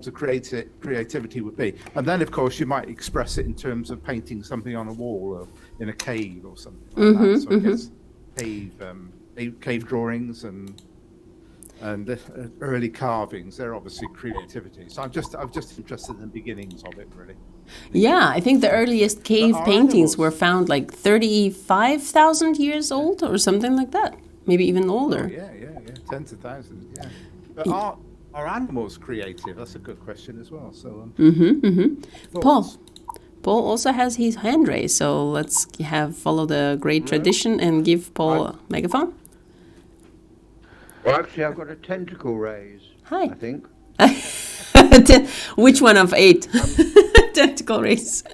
of creativity would be. And then, of course, you might express it in terms of painting something on a wall or in a cave or something like that. So I guess cave drawings and early carvings, they're obviously creativity. So I'm just interested in the beginnings of it, really. Yeah, I think the earliest cave But are paintings were animals? found like 35,000 years old or something like that. Maybe even Oh older. yeah, tens of thousands, yeah. But are animals creative? That's a good question as well. So Paul. thoughts? Paul also has his hand raised, so let's follow the great Really? tradition and give Paul I, a megaphone. well, actually, I've got a tentacle raise, Hi. I think. Which one of 8? Um, Tentacle race.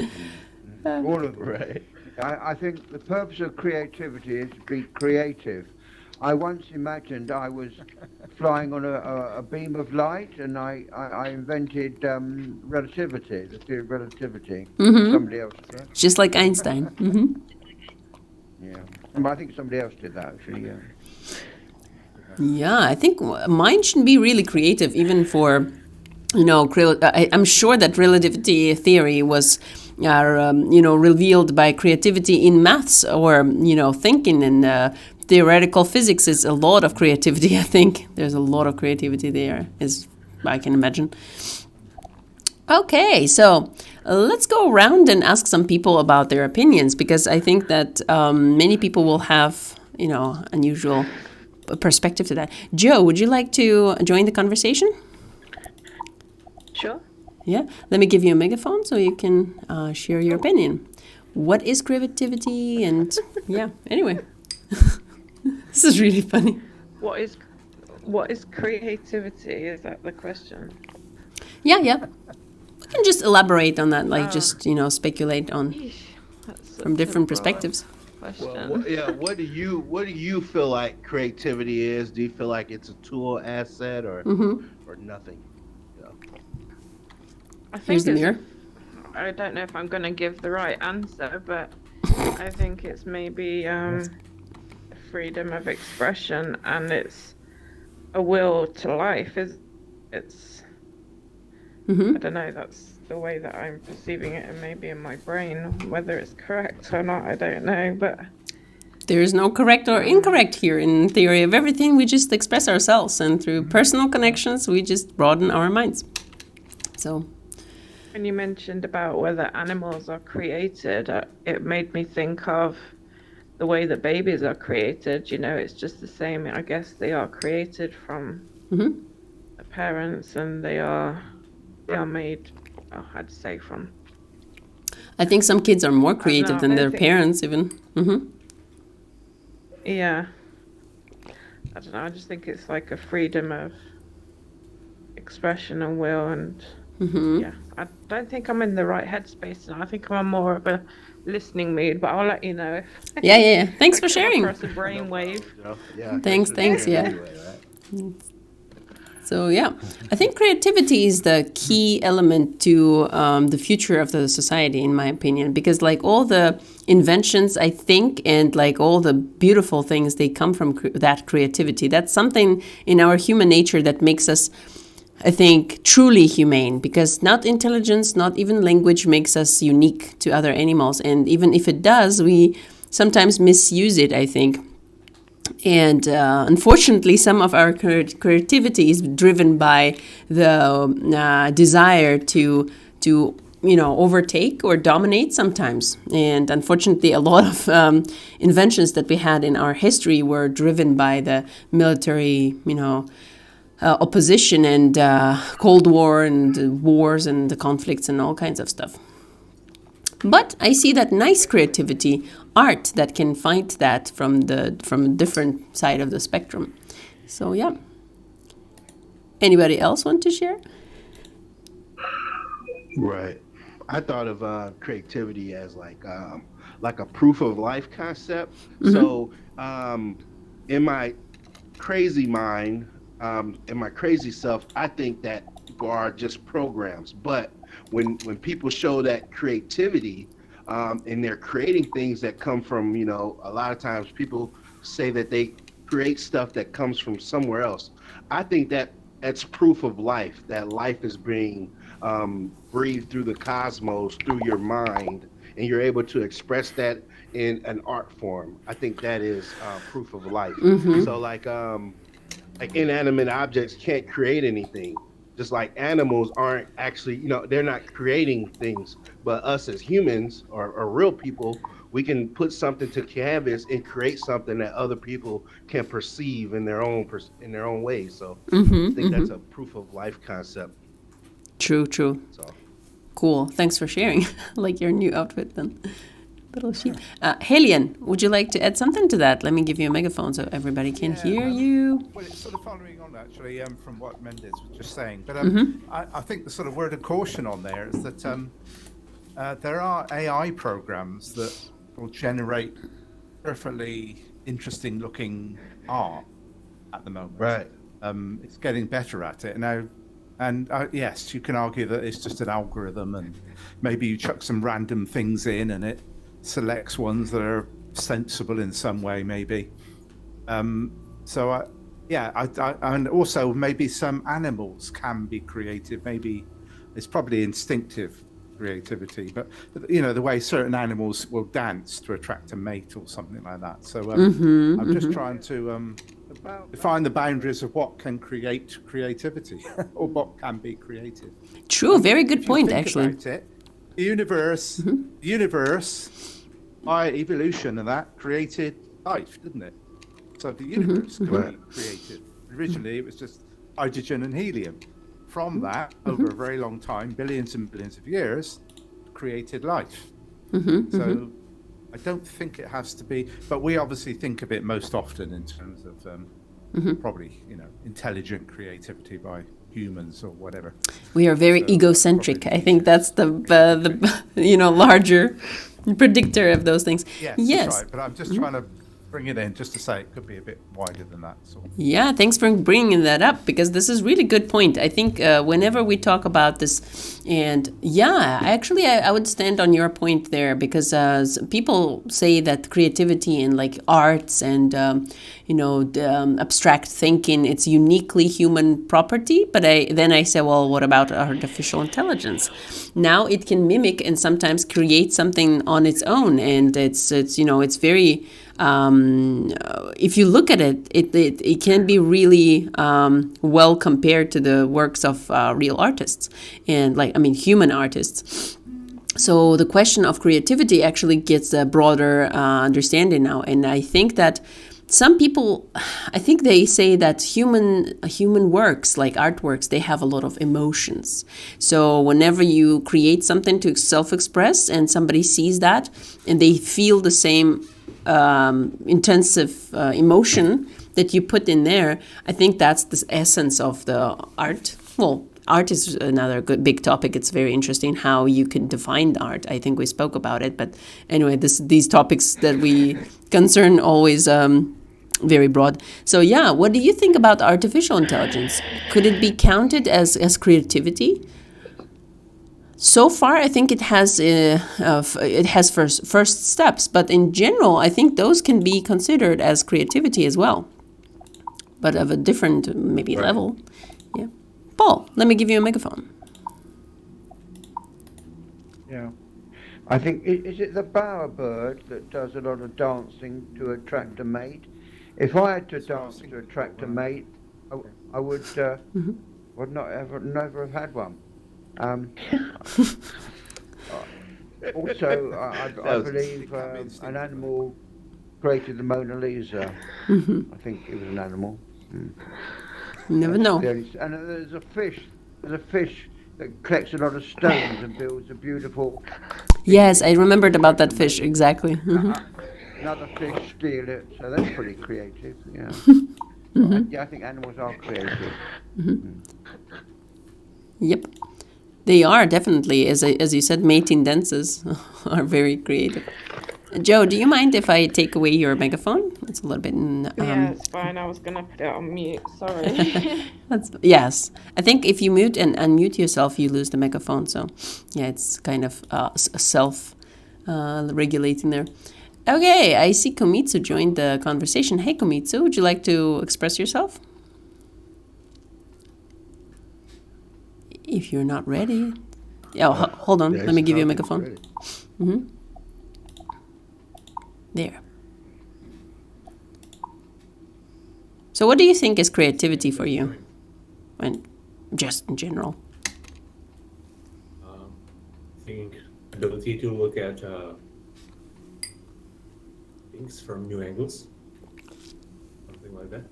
all of them. Right. I think the purpose of creativity is to be creative. I once imagined I was flying on a beam of light, and I invented relativity, the theory of relativity. Somebody else did that. Just like Einstein. Yeah. But I think somebody else did that, actually, yeah. Yeah, I think mine should be really creative, even for, I'm sure that relativity theory was, revealed by creativity in maths or, thinking and theoretical physics is a lot of creativity, I think. There's a lot of creativity there, as I can imagine. Okay, so let's go around and ask some people about their opinions, because I think that many people will have, unusual perspective to that. Joe, would you like to join the conversation? Sure. Yeah, let me give you a megaphone so you can share your opinion. What is creativity? And yeah, anyway, this is really funny. What is creativity? Is that the question? Yeah. We can just elaborate on that, like just, speculate on Eesh, that's from such a different broad perspectives. question. Well, what do you feel like creativity is? Do you feel like it's a tool, asset, or nothing? Yeah. I think Here's the mirror. I don't know if I'm going to give the right answer, but I think it's maybe freedom of expression, and it's a will to life. It's I don't know. That's the way that I'm perceiving it, and maybe in my brain, whether it's correct or not, I don't know. But There is no correct or incorrect here in theory of everything. We just express ourselves, and through personal connections, we just broaden our minds. So, when you mentioned about whether animals are created, it made me think of the way that babies are created. It's just the same. I guess they are created from the parents, and they are made. I'd say from. I think some kids are more I creative don't know. than I their think. parents, even. Yeah. I don't know. I just think it's like a freedom of expression and will, and yeah. I don't think I'm in the right headspace now. I think I'm more of a listening mood, but I'll let you know if Yeah. Thanks for I come sharing. across a brainwave. Yeah. Thanks, for sharing yeah. anyway, right? So yeah, I think creativity is the key element to the future of the society, in my opinion, because like all the inventions, I think, and like all the beautiful things, they come from that creativity. That's something in our human nature that makes us, I think, truly humane, because not intelligence, not even language makes us unique to other animals. And even if it does, we sometimes misuse it, I think. And unfortunately, some of our creativity is driven by the desire to overtake or dominate sometimes. And unfortunately, a lot of inventions that we had in our history were driven by the military, opposition and Cold War and wars and the conflicts and all kinds of stuff. But I see that nice creativity, art that can fight that from a different side of the spectrum. So yeah. Anybody else want to share? Right. I thought of creativity as like a proof of life concept. So in my crazy mind, in my crazy self, I think that people are just programs. But when people show that creativity, and they're creating things that come from, a lot of times people say that they create stuff that comes from somewhere else. I think that it's proof of life, that life is being breathed through the cosmos, through your mind, and you're able to express that in an art form. I think that is proof of life. So like inanimate objects can't create anything. Just like animals aren't actually, they're not creating things, but us as humans or real people, we can put something to canvas and create something that other people can perceive in their own way. So I think that's a proof of life concept. True, true. So Cool. Thanks for sharing. Like your new outfit then. Little sheep. Helian, would you like to add something to that? Let me give you a megaphone so everybody can hear you. Well, it's sort of following on actually from what Mendes was just saying. But I think the sort of word of caution on there is that there are AI programs that will generate perfectly interesting looking art at the moment. right. It's getting better at it now. And yes, you can argue that it's just an algorithm, and maybe you chuck some random things in and it selects ones that are sensible in some way, maybe. And also maybe some animals can be creative. Maybe it's probably instinctive creativity, but the way certain animals will dance to attract a mate or something like that. So I'm just trying to define the boundaries of what can create creativity or what can be creative. True, very good If you point, think actually. about it, the universe, by evolution and that, created life, didn't it? So the universe could be created. Originally, it was just hydrogen and helium. From that, over a very long time, billions and billions of years, created life. So I don't think it has to be, but we obviously think of it most often in terms of probably, intelligent creativity by humans or whatever. We are very So, egocentric. probably I think that's the larger predictor of those things. Yes, Yes. that's right. But I'm just trying to bring it in just to say it could be a bit wider than that. So. Yeah, thanks for bringing that up, because this is really good point. I think whenever we talk about this, and yeah, actually I would stand on your point there, because people say that creativity and like arts and abstract thinking, it's uniquely human property. But then I say, well, what about artificial intelligence? Now it can mimic and sometimes create something on its own, and it's very. If you look at it, it can be really well compared to the works of real artists and human artists. So the question of creativity actually gets a broader understanding now, and I think that some people, I think they say that human works, like artworks, they have a lot of emotions. So whenever you create something to self-express and somebody sees that and they feel the same intensive emotion that you put in there, I think that's the essence of the art. Well, art is another big topic. It's very interesting how you can define art. I think we spoke about it, but anyway, these topics that we concern always very broad. So yeah, what do you think about artificial intelligence? Could it be counted as creativity? So far, I think it has first steps, but in general, I think those can be considered as creativity as well, but of a different maybe level. Yeah, Paul, let me give you a megaphone. Yeah. I think, is it the bowerbird that does a lot of dancing to attract a mate? If I had to dance to attract a mate, I would never have had one. Also, I believe an animal created the Mona Lisa. I think it was an animal. You never know. And there's a fish that collects a lot of stones and builds a beautiful. Yes, I remembered about that fish, exactly. Another fish steal it, so that's pretty creative. Yeah. Yeah, I think animals are creative. Yep. They are definitely, as you said, mating dances are very creative. Joe, do you mind if I take away your megaphone? It's a little bit. Yeah, it's fine. I was gonna put it on mute. Sorry. Yes, I think if you mute and unmute yourself, you lose the megaphone. So, yeah, it's kind of self-regulating there. Okay, I see Komitsu joined the conversation. Hey, Komitsu, would you like to express yourself? if you're not ready. Oh, hold on. Let me give you a microphone. There. So what do you think is creativity for you? And just in general. I think ability to look at things from new angles, something like that.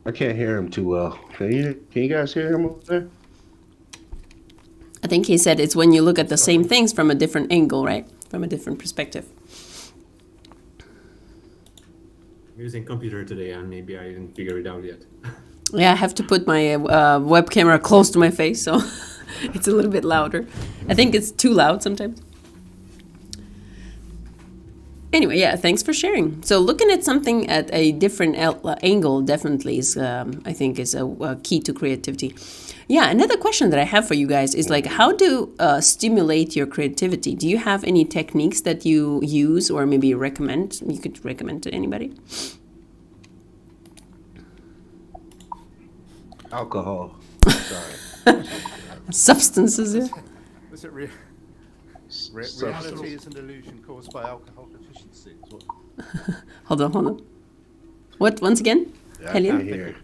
I can't hear him too well. Can you guys hear him over there? I think he said it's when you look at the same things from a different angle, right? From a different perspective. I'm using computer today, and maybe I didn't figure it out yet. Yeah, I have to put my web camera close to my face, so it's a little bit louder. I think it's too loud sometimes. Anyway, yeah, thanks for sharing. So looking at something at a different angle definitely is, I think, is a key to creativity. Yeah, another question that I have for you guys is like, how to stimulate your creativity? Do you have any techniques that you use or maybe recommend? You could recommend to anybody? Alcohol. Sorry. Substances, yeah. Was it reality is an illusion caused by alcohol deficiency? Is what- Hold on. What, once again? I Helene? can't hear.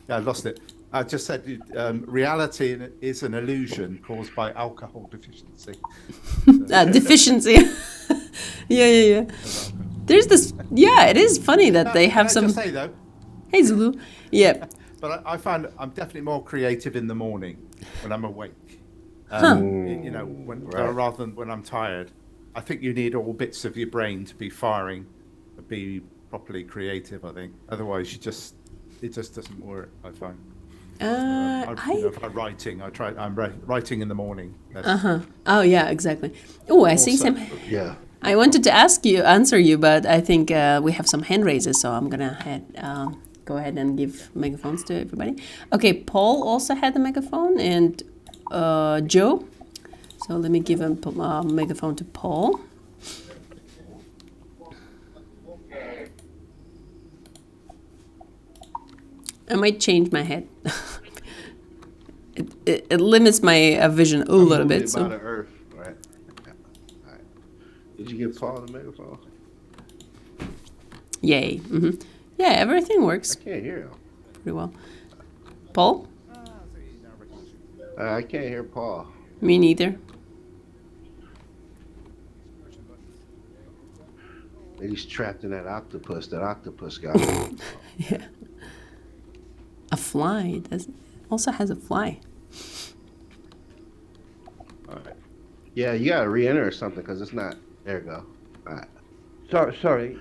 Yeah, I lost it. I just said reality is an illusion caused by alcohol deficiency. Deficiency. yeah. There's this, yeah, it is funny that they have Can I some, just say though, hey Zulu, yeah. but I find I'm definitely more creative in the morning when I'm awake. You know, rather than when I'm tired. I think you need all bits of your brain to be firing, to be properly creative. I think otherwise it just doesn't work. I find. If I'm writing, I'm writing in the morning. Oh yeah, exactly. Oh, I see some. Yeah. I wanted to answer you, but I think we have some hand raises, so I'm gonna go ahead and give megaphones to everybody. Okay, Paul also had the megaphone, and Joe. So let me give a megaphone to Paul. I might change my head. it limits my vision a little bit. About So the earth, right? Yeah. All right. Did you give Paul the megaphone? yay. Yeah, everything works I can't hear him. pretty well. Paul? I can't hear Paul. Me neither. He's trapped in that octopus. That octopus got him. Yeah. A fly. Also has a fly. All right. Yeah, you gotta re-enter or something because it's not. There you go. All right. Sorry.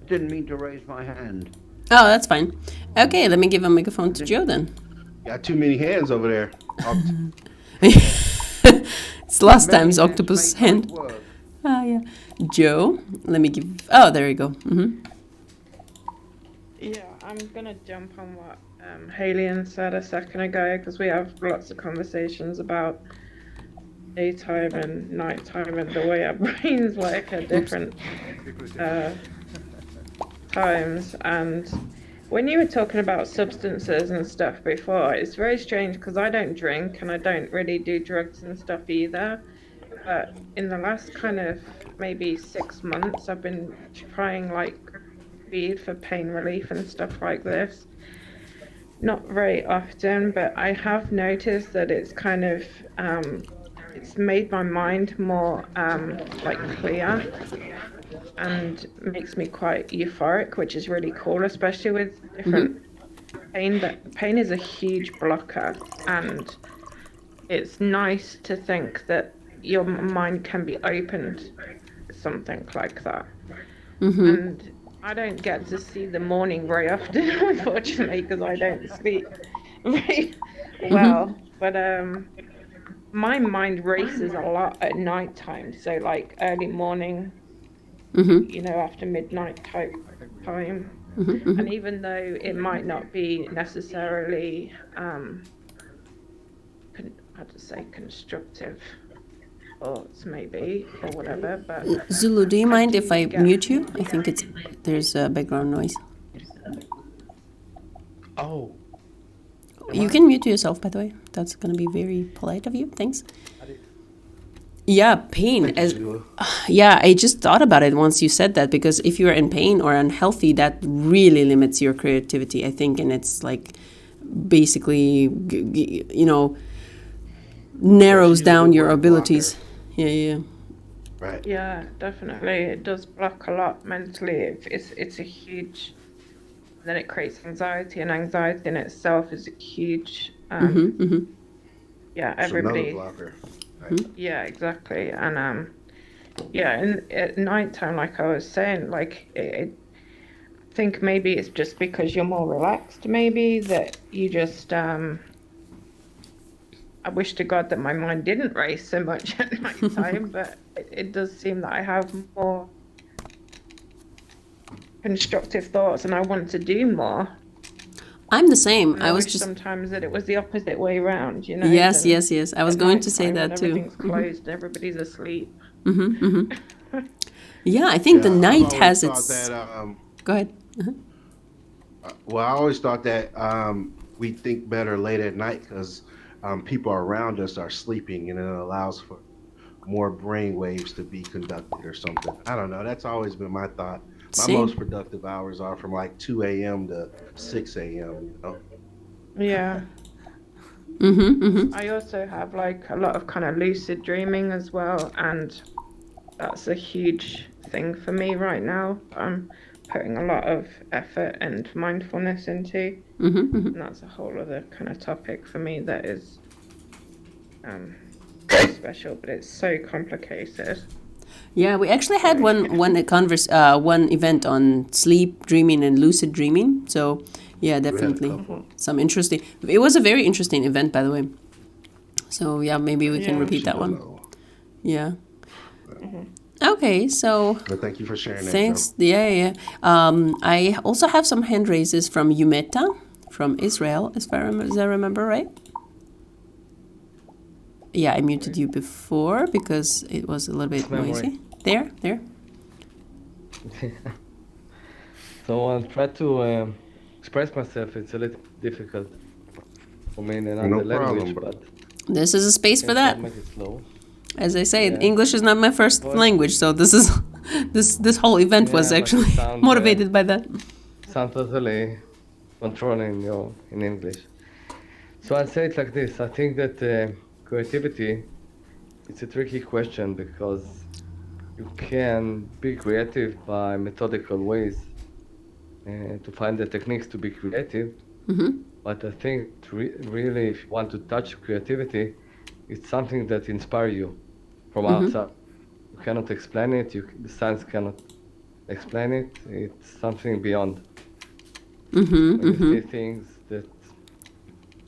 Didn't mean to raise my hand. Oh, that's fine. Okay, let me give a megaphone to Joe then. Got too many hands over there. It's last Many time's hands octopus make hand. light work. Ah, yeah. Joe, let me give. Oh, there you go. Yeah, I'm gonna jump on what Halian said a second ago because we have lots of conversations about daytime and nighttime and the way our brains work at different times. And when you were talking about substances and stuff before, it's very strange because I don't drink and I don't really do drugs and stuff either. But in the last kind of maybe 6 months, I've been trying like weed for pain relief and stuff like this. Not very often, but I have noticed that it's kind of it's made my mind more like clear and makes me quite euphoric, which is really cool, especially with different pain. But pain is a huge blocker, and it's nice to think that your mind can be opened to something like that. And I don't get to see the morning very often, unfortunately, because I don't sleep very well. But my mind races a lot at night time, so like early morning, you know, after midnight type time. And even though it might not be necessarily, how to say, constructive thoughts maybe or whatever, but Zulu, do you mind if I get- mute you? I think there's background noise. Oh, You can mute yourself, by the way. That's going to be very polite of you. Thanks. Yeah, pain. Yeah, I just thought about it once you said that, because if you're in pain or unhealthy, that really limits your creativity, I think. And it's like basically, narrows use down the your word abilities. Yeah. Right. Yeah, definitely. It does block a lot mentally. It's a huge. Then it creates anxiety, and anxiety in itself is a huge. Yeah, It's another everybody. blocker. Right. Yeah, exactly. And yeah, and at nighttime, like I was saying, like I think maybe it's just because you're more relaxed, maybe that you just I wish to God that my mind didn't race so much at nighttime, but it does seem that I have more constructive thoughts and I want to do more. I'm the same. And I was wish just sometimes that it was the opposite way around, you know. yes. than I was at going to say nighttime when that too. Everything's closed, everybody's asleep. Yeah, I think the I've night always has thought its. that, Go ahead. well, I always thought that we think better late at night because people around us are sleeping, and it allows for more brain waves to be conducted or something. I don't know. That's always been my thought. My Same. most productive hours are from like 2 a.m. to 6 a.m. You know? Yeah. I also have like a lot of kind of lucid dreaming as well, and that's a huge thing for me right now. I'm putting a lot of effort and mindfulness into, and that's a whole other kind of topic for me that is very special, but it's so complicated. Yeah, we actually had one event on sleep, dreaming, and lucid dreaming. So yeah, definitely some interesting. It was a very interesting event, by the way. So yeah, maybe we can repeat that one. Yeah. Okay, so But thank you for sharing that. thanks. Joe. Yeah. I also have some hand raises from Yumeta from Israel, as far as I remember, right? Yeah, I muted you before because it was a little bit noisy. There. So I'll try to express myself. It's a little difficult for me in another language, problem, but This is a space for I that. can make it slow. As I say, Yeah. English is not my first language, so this is this whole event was Yeah, but actually it sound, motivated by that. Sound totally controlling in English. So I'll say it like this. I think that creativity, it's a tricky question because you can be creative by methodical ways to find the techniques to be creative. But I think really, if you want to touch creativity, it's something that inspires you from outside. You cannot explain it. The science cannot explain it. It's something beyond. When you see things that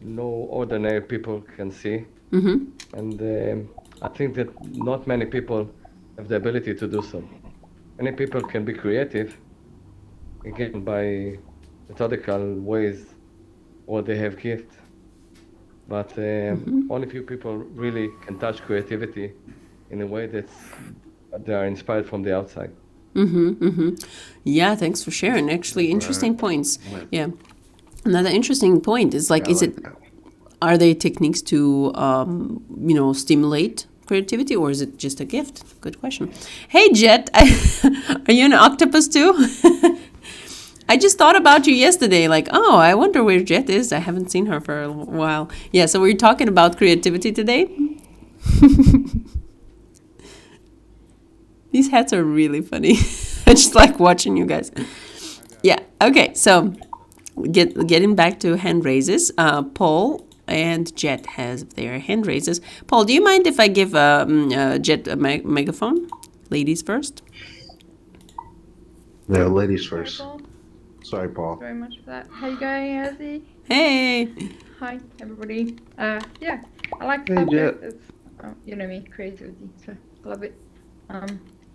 no ordinary people can see. And I think that not many people have the ability to do so. Many people can be creative, again, by methodical ways, or they have gift. But only few people really can touch creativity in a way that they are inspired from the outside. Yeah, thanks for sharing. Actually, interesting points. Yeah, another interesting point is like, are there techniques to stimulate creativity, or is it just a gift? Good question. Hey, Jet, are you an octopus too? I just thought about you yesterday, like, oh, I wonder where Jet is. I haven't seen her for a while. Yeah, so we're talking about creativity today. These hats are really funny. I just like watching you guys. Yeah, okay, so getting back to hand raises, Paul and Jet has their hand raises. Paul, do you mind if I give Jet a megaphone? Ladies first. Yeah, ladies first. Paul. Sorry, Paul. Very much for that. How you going, Azzy? Hey. Hi, everybody. Yeah, I like the Hey, subject. Jet. It's, you know me, creativity, so I love it.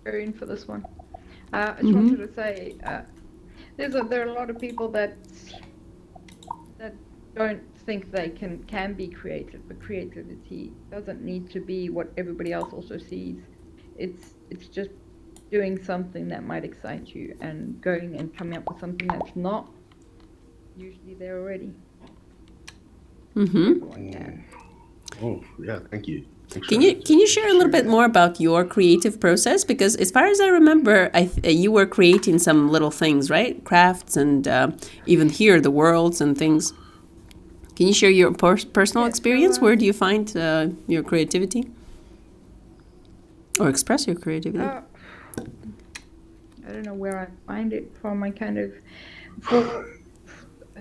Very in for this one. I just wanted to say, there are a lot of people that don't think they can be creative, but creativity doesn't need to be what everybody else also sees. It's just doing something that might excite you and going and coming up with something that's not usually there already. Everyone can. Oh, yeah, thank you. Thanks Can for you share a little bit more about your creative process? Because as far as I remember, you were creating some little things, right? Crafts and even here the worlds and things. Can you share your personal Yeah, experience? so, Where do you find your creativity, or express your creativity? I don't know where I find it from. I kind of, for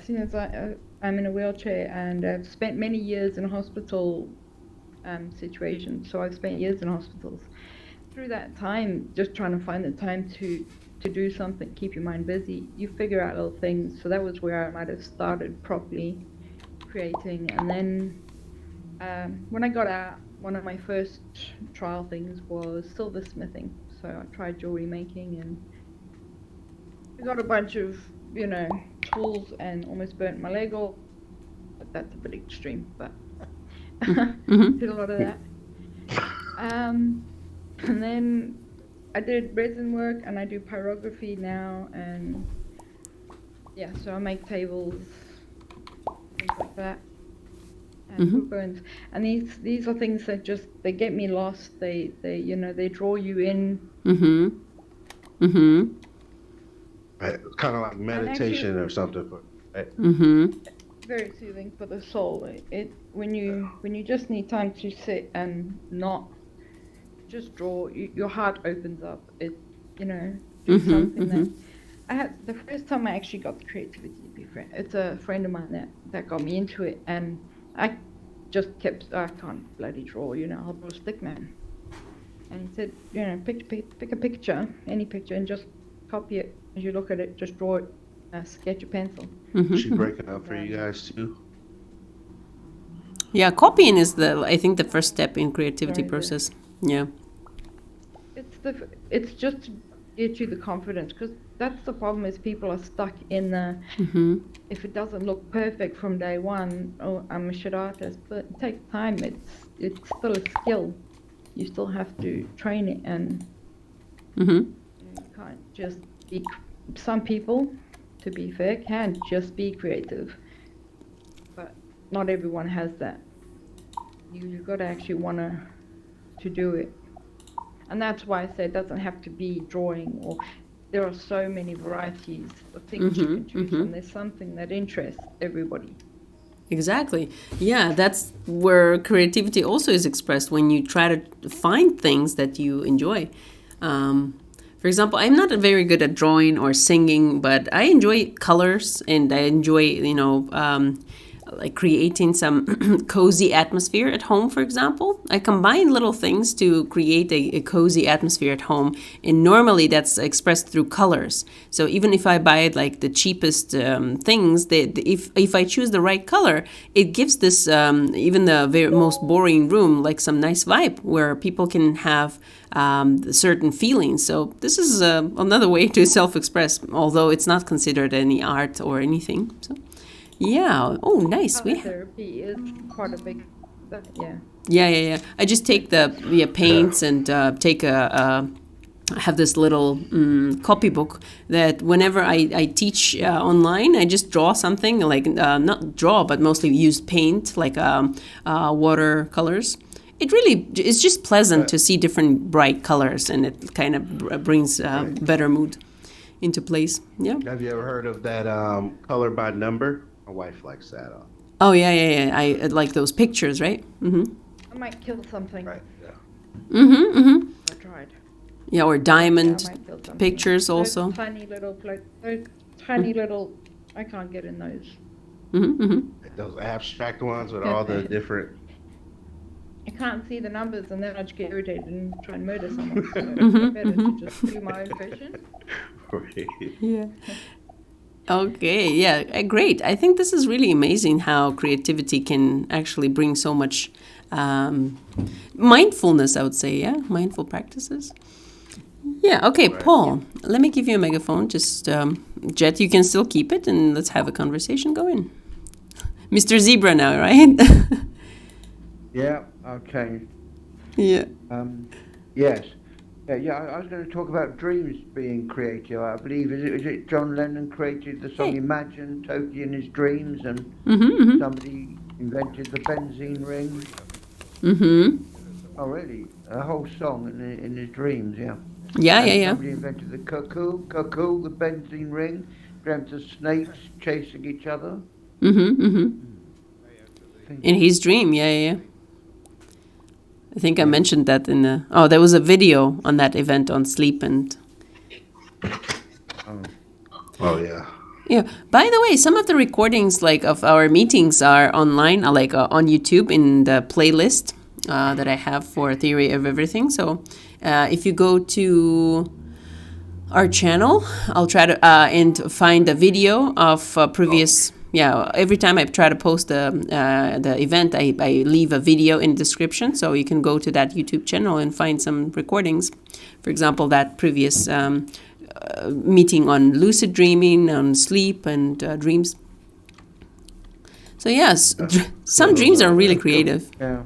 since I'm in a wheelchair and I've spent many years in hospital situations. So I've spent years in hospitals. Through that time, just trying to find the time to do something, keep your mind busy. You figure out little things. So that was where I might have started properly creating. And then when I got out, one of my first trial things was silversmithing. So I tried jewelry making and I got a bunch of, tools and almost burnt my leg off. But that's a bit extreme, but did a lot of that. And then I did resin work and I do pyrography now, and yeah, so I make tables, things like that, and wood burns. And these are things that they get me lost. They they draw you in. Right. It's kind of like meditation or something. Right? Very soothing for the soul. When you just need time to sit and not just draw, your heart opens up. Do something that. I had the first time I actually got the creativity to be friend. It's a friend of mine that got me into it, and I just kept. I can't bloody draw, I'll draw a stick man. And he said, pick a picture, any picture, and just copy it. As you look at it, just draw it. Sketch a pencil. She breaking up for you guys too. Yeah, copying is I think the first step in creativity process. Yeah. It's just to get you the confidence, because that's the problem is people are stuck in the if it doesn't look perfect from day one, oh, I'm a shit artist. But it takes time. It's still a skill. You still have to train it, and you can't just be. Some people, to be fair, can just be creative, but not everyone has that. You've got to actually want to do it, and that's why I say it doesn't have to be drawing. Or there are so many varieties of things you can choose from. There's something that interests everybody. Exactly. Yeah, that's where creativity also is expressed, when you try to find things that you enjoy. For example, I'm not very good at drawing or singing, but I enjoy colors, and I enjoy, like creating some cozy atmosphere at home, for example. I combine little things to create a cozy atmosphere at home, and normally that's expressed through colors. So even if I buy like the cheapest things, if I choose the right color, it gives this, even the most boring room, like some nice vibe where people can have certain feelings. So this is another way to self-express, although it's not considered any art or anything. So. Yeah. Oh, nice. Color therapy is quite a big. Yeah. Yeah. I just take the paints and take I have this little copybook that whenever I teach online, I just draw something, like not draw, but mostly use paint, like watercolors. It really is just pleasant to see different bright colors, and it kind of brings better mood into place. Yeah. Have you ever heard of that color by number? My wife likes that. Oh yeah. I like those pictures, right? I might kill something. Right. Yeah. I tried. Yeah, or diamond I might kill something. pictures Those also. tiny little. I can't get in those. Those abstract ones with Okay. all the different. I can't see the numbers, and then I just get irritated and try and murder someone. So it's better to just do my own version. Yeah. Okay, yeah, great. I think this is really amazing how creativity can actually bring so much mindfulness, I would say, yeah, mindful practices. Yeah, okay, right. Paul, let me give you a megaphone. Just, Jet, you can still keep it, and let's have a conversation going. Mr. Zebra now, right? Yeah, okay. Yeah. Yes. Yeah, I was going to talk about dreams being creative. I believe is it John Lennon created the song Imagine, Tokyo in his dreams, and somebody invented the benzene ring. Mm-hmm. Oh, really? A whole song in his dreams, yeah. Yeah, And yeah, yeah. somebody invented the cuckoo, the benzene ring, dreamt of snakes chasing each other. Mm-hmm. Mm-hmm. In his dream, yeah, yeah, yeah. I think I mentioned that in the... Oh, there was a video on that event on sleep and... Oh yeah. Yeah. By the way, some of the recordings like of our meetings are online, on YouTube in the playlist that I have for Theory of Everything. So if you go to our channel, I'll try to and find a video of previous. Yeah, every time I try to post the event, I leave a video in the description, so you can go to that YouTube channel and find some recordings. For example, that previous meeting on lucid dreaming, on sleep and dreams. So yes, some dreams are really creative. Yeah.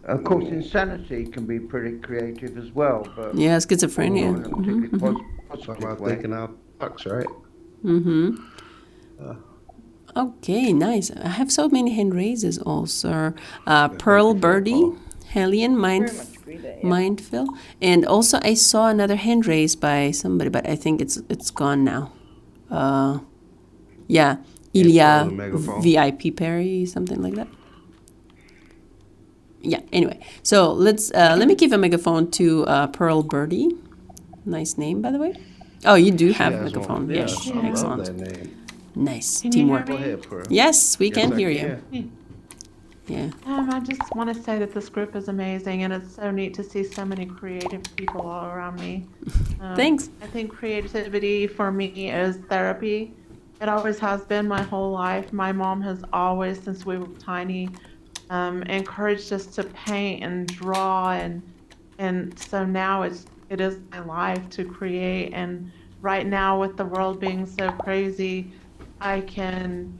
Of course, insanity can be pretty creative as well, but Yeah, schizophrenia. in a particularly Talk positive about way. thinking out box, right? Mm-hmm. Okay, nice. I have so many hand raises also. Pearl Birdie, Hellion, Very much agree there. Yeah. Mindfill, and also I saw another hand raise by somebody, but I think it's gone now. Yeah, Ilya the megaphone. VIP Perry, something like that. Yeah. Anyway, so let me give a megaphone to Pearl Birdie. Nice name, by the way. Oh, you do have a Has megaphone. one. Yes, I love excellent. that name. Nice Can you hear teamwork. Go me? ahead, Pearl. Yes, we can I hear you. can. Yeah. I just want to say that this group is amazing, and it's so neat to see so many creative people all around me. Thanks. I think creativity for me is therapy. It always has been my whole life. My mom has always, since we were tiny, encouraged us to paint and draw, and so now it is my life to create. And right now, with the world being so crazy, I can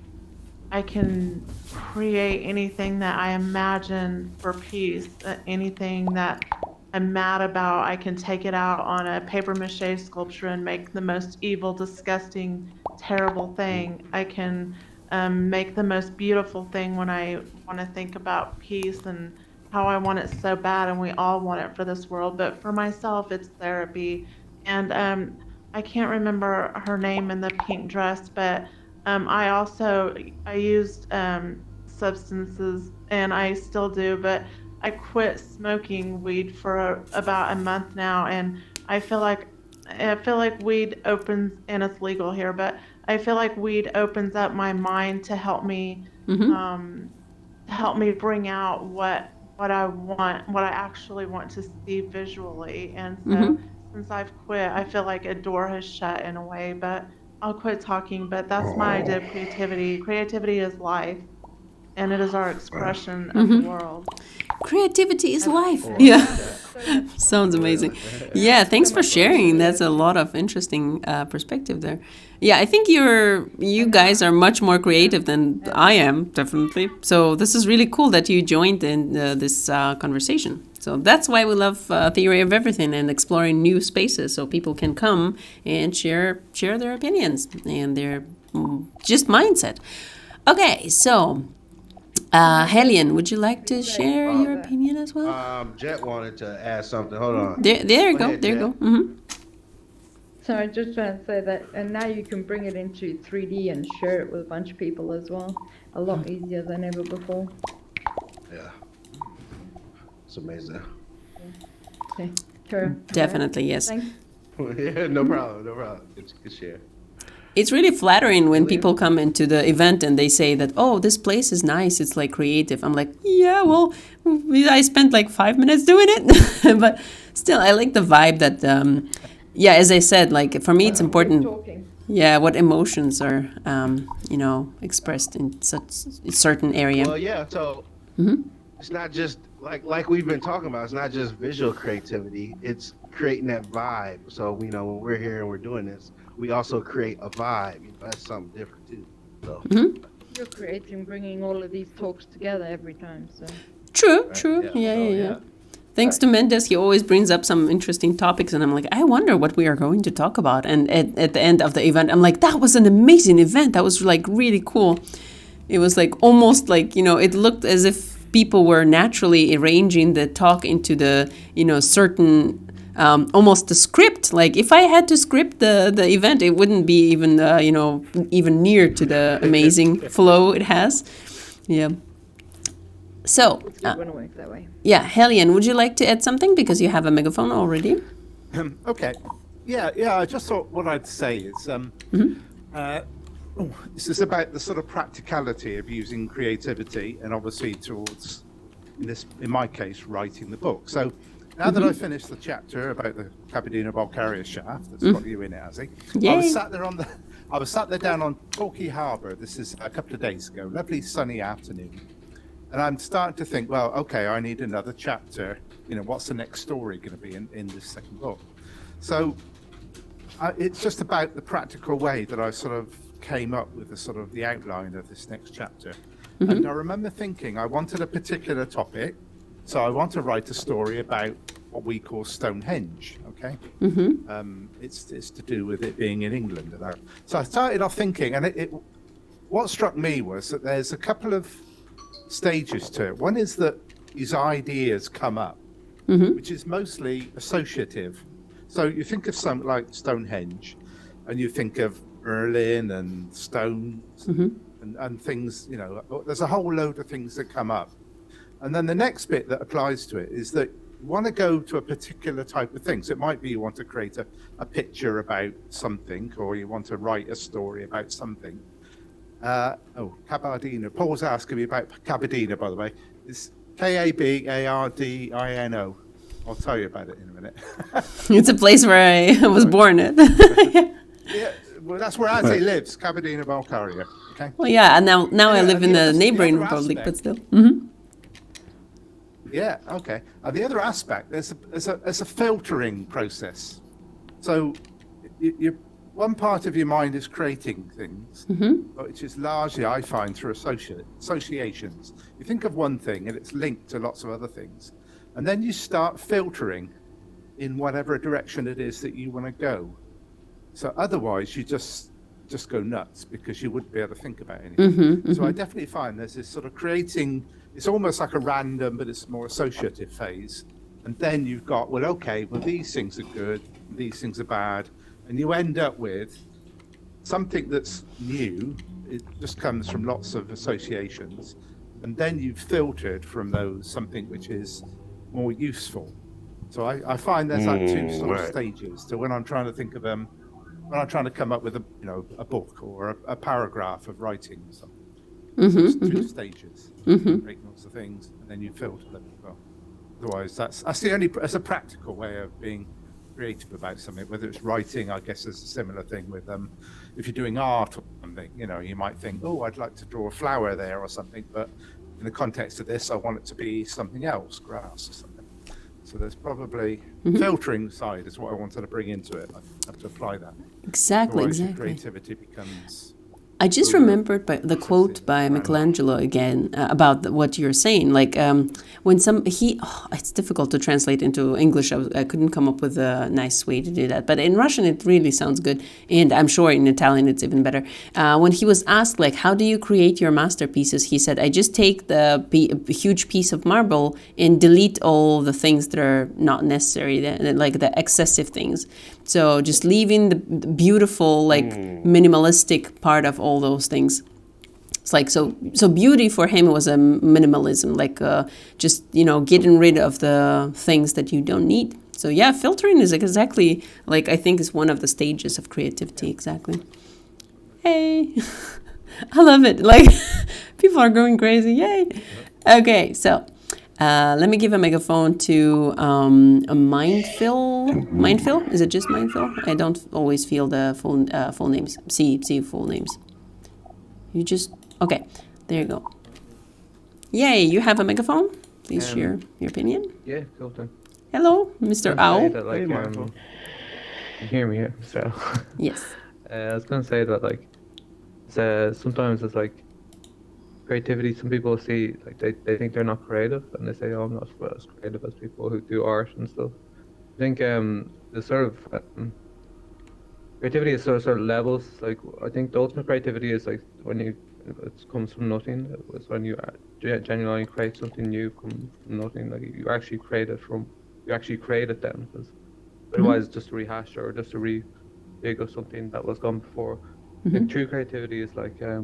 create anything that I imagine for peace, anything that I'm mad about. I can take it out on a paper mache sculpture and make the most evil, disgusting, terrible thing. I can make the most beautiful thing when I want to think about peace and how I want it so bad, and we all want it for this world. But for myself, it's therapy. And I can't remember her name in the pink dress, but I used substances, and I still do, but I quit smoking weed for about a month now, and I feel like weed opens, and it's legal here, but I feel like weed opens up my mind to help me bring out what I want, what I actually want to see visually. And so since I've quit, I feel like a door has shut in a way, but I'll quit talking. But that's my idea of creativity. Creativity is life, and it is our expression of the world. Creativity is life. Yeah. Sounds amazing. Yeah, thanks for sharing. That's a lot of interesting perspective there. Yeah, I think you guys are much more creative than I am, definitely. So this is really cool that you joined in this conversation. So that's why we love Theory of Everything and exploring new spaces, so people can come and share their opinions and their just mindset. Okay, so Hellion, would you like to share your opinion as well? Jet wanted to add something. Hold on. There you Go go. ahead, There you Jet. go. Mm-hmm. So I just trying to say that, and now you can bring it into 3D and share it with a bunch of people as well. A lot easier than ever before. Yeah. It's amazing. Okay, sure. Definitely, yes. Thanks. Yeah, no problem. No problem. It's good share. It's really flattering when people come into the event and they say that, oh, this place is nice, it's like creative. I'm like, yeah, well, I spent like 5 minutes doing it. But still, I like the vibe that, yeah, as I said, like for me, it's important. Talking. Yeah, what emotions are, expressed in such a certain area. Well, yeah. So it's not just like we've been talking about. It's not just visual creativity. It's creating that vibe. So when we're here and we're doing this, we also create a vibe. That's something different too. So You're creating, bringing all of these talks together every time. So True. Yeah. Thanks to Mendes, he always brings up some interesting topics, and I'm like, I wonder what we are going to talk about. And at the end of the event, I'm like, that was an amazing event. That was like really cool. It was like almost like, you know, it looked as if people were naturally arranging the talk into the, you know, certain almost the script. Like if I had to script the event, it wouldn't be even you know, even near to the amazing flow it has. Yeah. So It wouldn't work that way. yeah, Hellion, would you like to add something because you have a megaphone already? Okay. Yeah. I just thought what I'd say is this is about the sort of practicality of using creativity, and obviously towards, in my case, writing the book. So now that I finished the chapter about the Kabardino-Balkaria shaft, that's got you in it, Azzy. I was Yay. sat there I was sat there down on Torquay Harbour. This is a couple of days ago. Lovely sunny afternoon. And I'm starting to think, well, okay, I need another chapter. You know, what's the next story going to be in this second book? So it's just about the practical way that I sort of came up with the outline of this next chapter. And I remember thinking I wanted a particular topic. So I want to write a story about what we call Stonehenge, okay? It's to do with it being in England. So I started off thinking, and what struck me was that there's a couple of stages to it. One is that these ideas come up, which is mostly associative. So you think of something like Stonehenge, and you think of Merlin and stones and things, you know, there's a whole load of things that come up. And then the next bit that applies to it is that you want to go to a particular type of thing. So it might be you want to create a picture about something, or you want to write a story about something. Kabardino. Paul's asking me about Kabardino, by the way. It's Kabardino. I'll tell you about it in a minute. It's a place where I was born at. Yeah, well, that's where Azzy lives, Kabardino-Balkaria. Okay. Well, yeah, and now I Yeah, live and in the the other- neighboring the other republic, but aspect- still. Yeah, okay. The other aspect, there's a filtering process. So one part of your mind is creating things, which is largely, I find, through associations. You think of one thing and it's linked to lots of other things. And then you start filtering in whatever direction it is that you want to go. So otherwise you just go nuts because you wouldn't be able to think about anything. So I definitely find there's this sort of creating, it's almost like a random, but it's more associative phase. And then you've got, well, okay, well, these things are good, these things are bad. And you end up with something that's new. It just comes from lots of associations. And then you've filtered from those something which is more useful. So I find there's like two sort of stages to when I'm trying to think of when I'm trying to come up with a book or a paragraph of writing or something. So it's two stages. Break lots of things, and then you filter them as well. Otherwise, that's a practical way of being creative about something. Whether it's writing, I guess there's a similar thing with if you're doing art or something, you might think, oh, I'd like to draw a flower there or something, but in the context of this, I want it to be something else, grass or something. So there's probably filtering side is what I wanted to bring into it. I have to apply that. Exactly, Otherwise, your exactly. creativity becomes. I just remembered the quote by Michelangelo again about what you're saying. Like when it's difficult to translate into English. I couldn't come up with a nice way to do that. But in Russian, it really sounds good. And I'm sure in Italian, it's even better. When he was asked, like, how do you create your masterpieces? He said, I just take the huge piece of marble and delete all the things that are not necessary, like the excessive things. So just leaving the beautiful, like minimalistic part of all those things. It's like so beauty for him was a minimalism, like just getting rid of the things that you don't need. So yeah, filtering is exactly like I think is one of the stages of creativity. Exactly. Hey, I love it. Like people are going crazy. Yay. Okay, so. Let me give a megaphone to a Mindfill. Mindfill? Is it just Mindfill? I don't always feel the full names. See full names. You just okay. There you go. Yay! You have a megaphone. Please share your opinion. Yeah, cool thing. Hello, Mr. Owl. That, like, you hear me here, so. Yes. I was gonna say that sometimes it's like. Creativity, some people see like they think they're not creative and they say, oh, I'm not as creative as people who do art and stuff. I think the sort of creativity is sort of levels. Like I think the ultimate creativity is like when you it comes from nothing. It's when you genuinely create something new from nothing. Like you actually create it then. Because otherwise, it's just a rehash or just a re-dig of something that was gone before. I think true creativity is like that.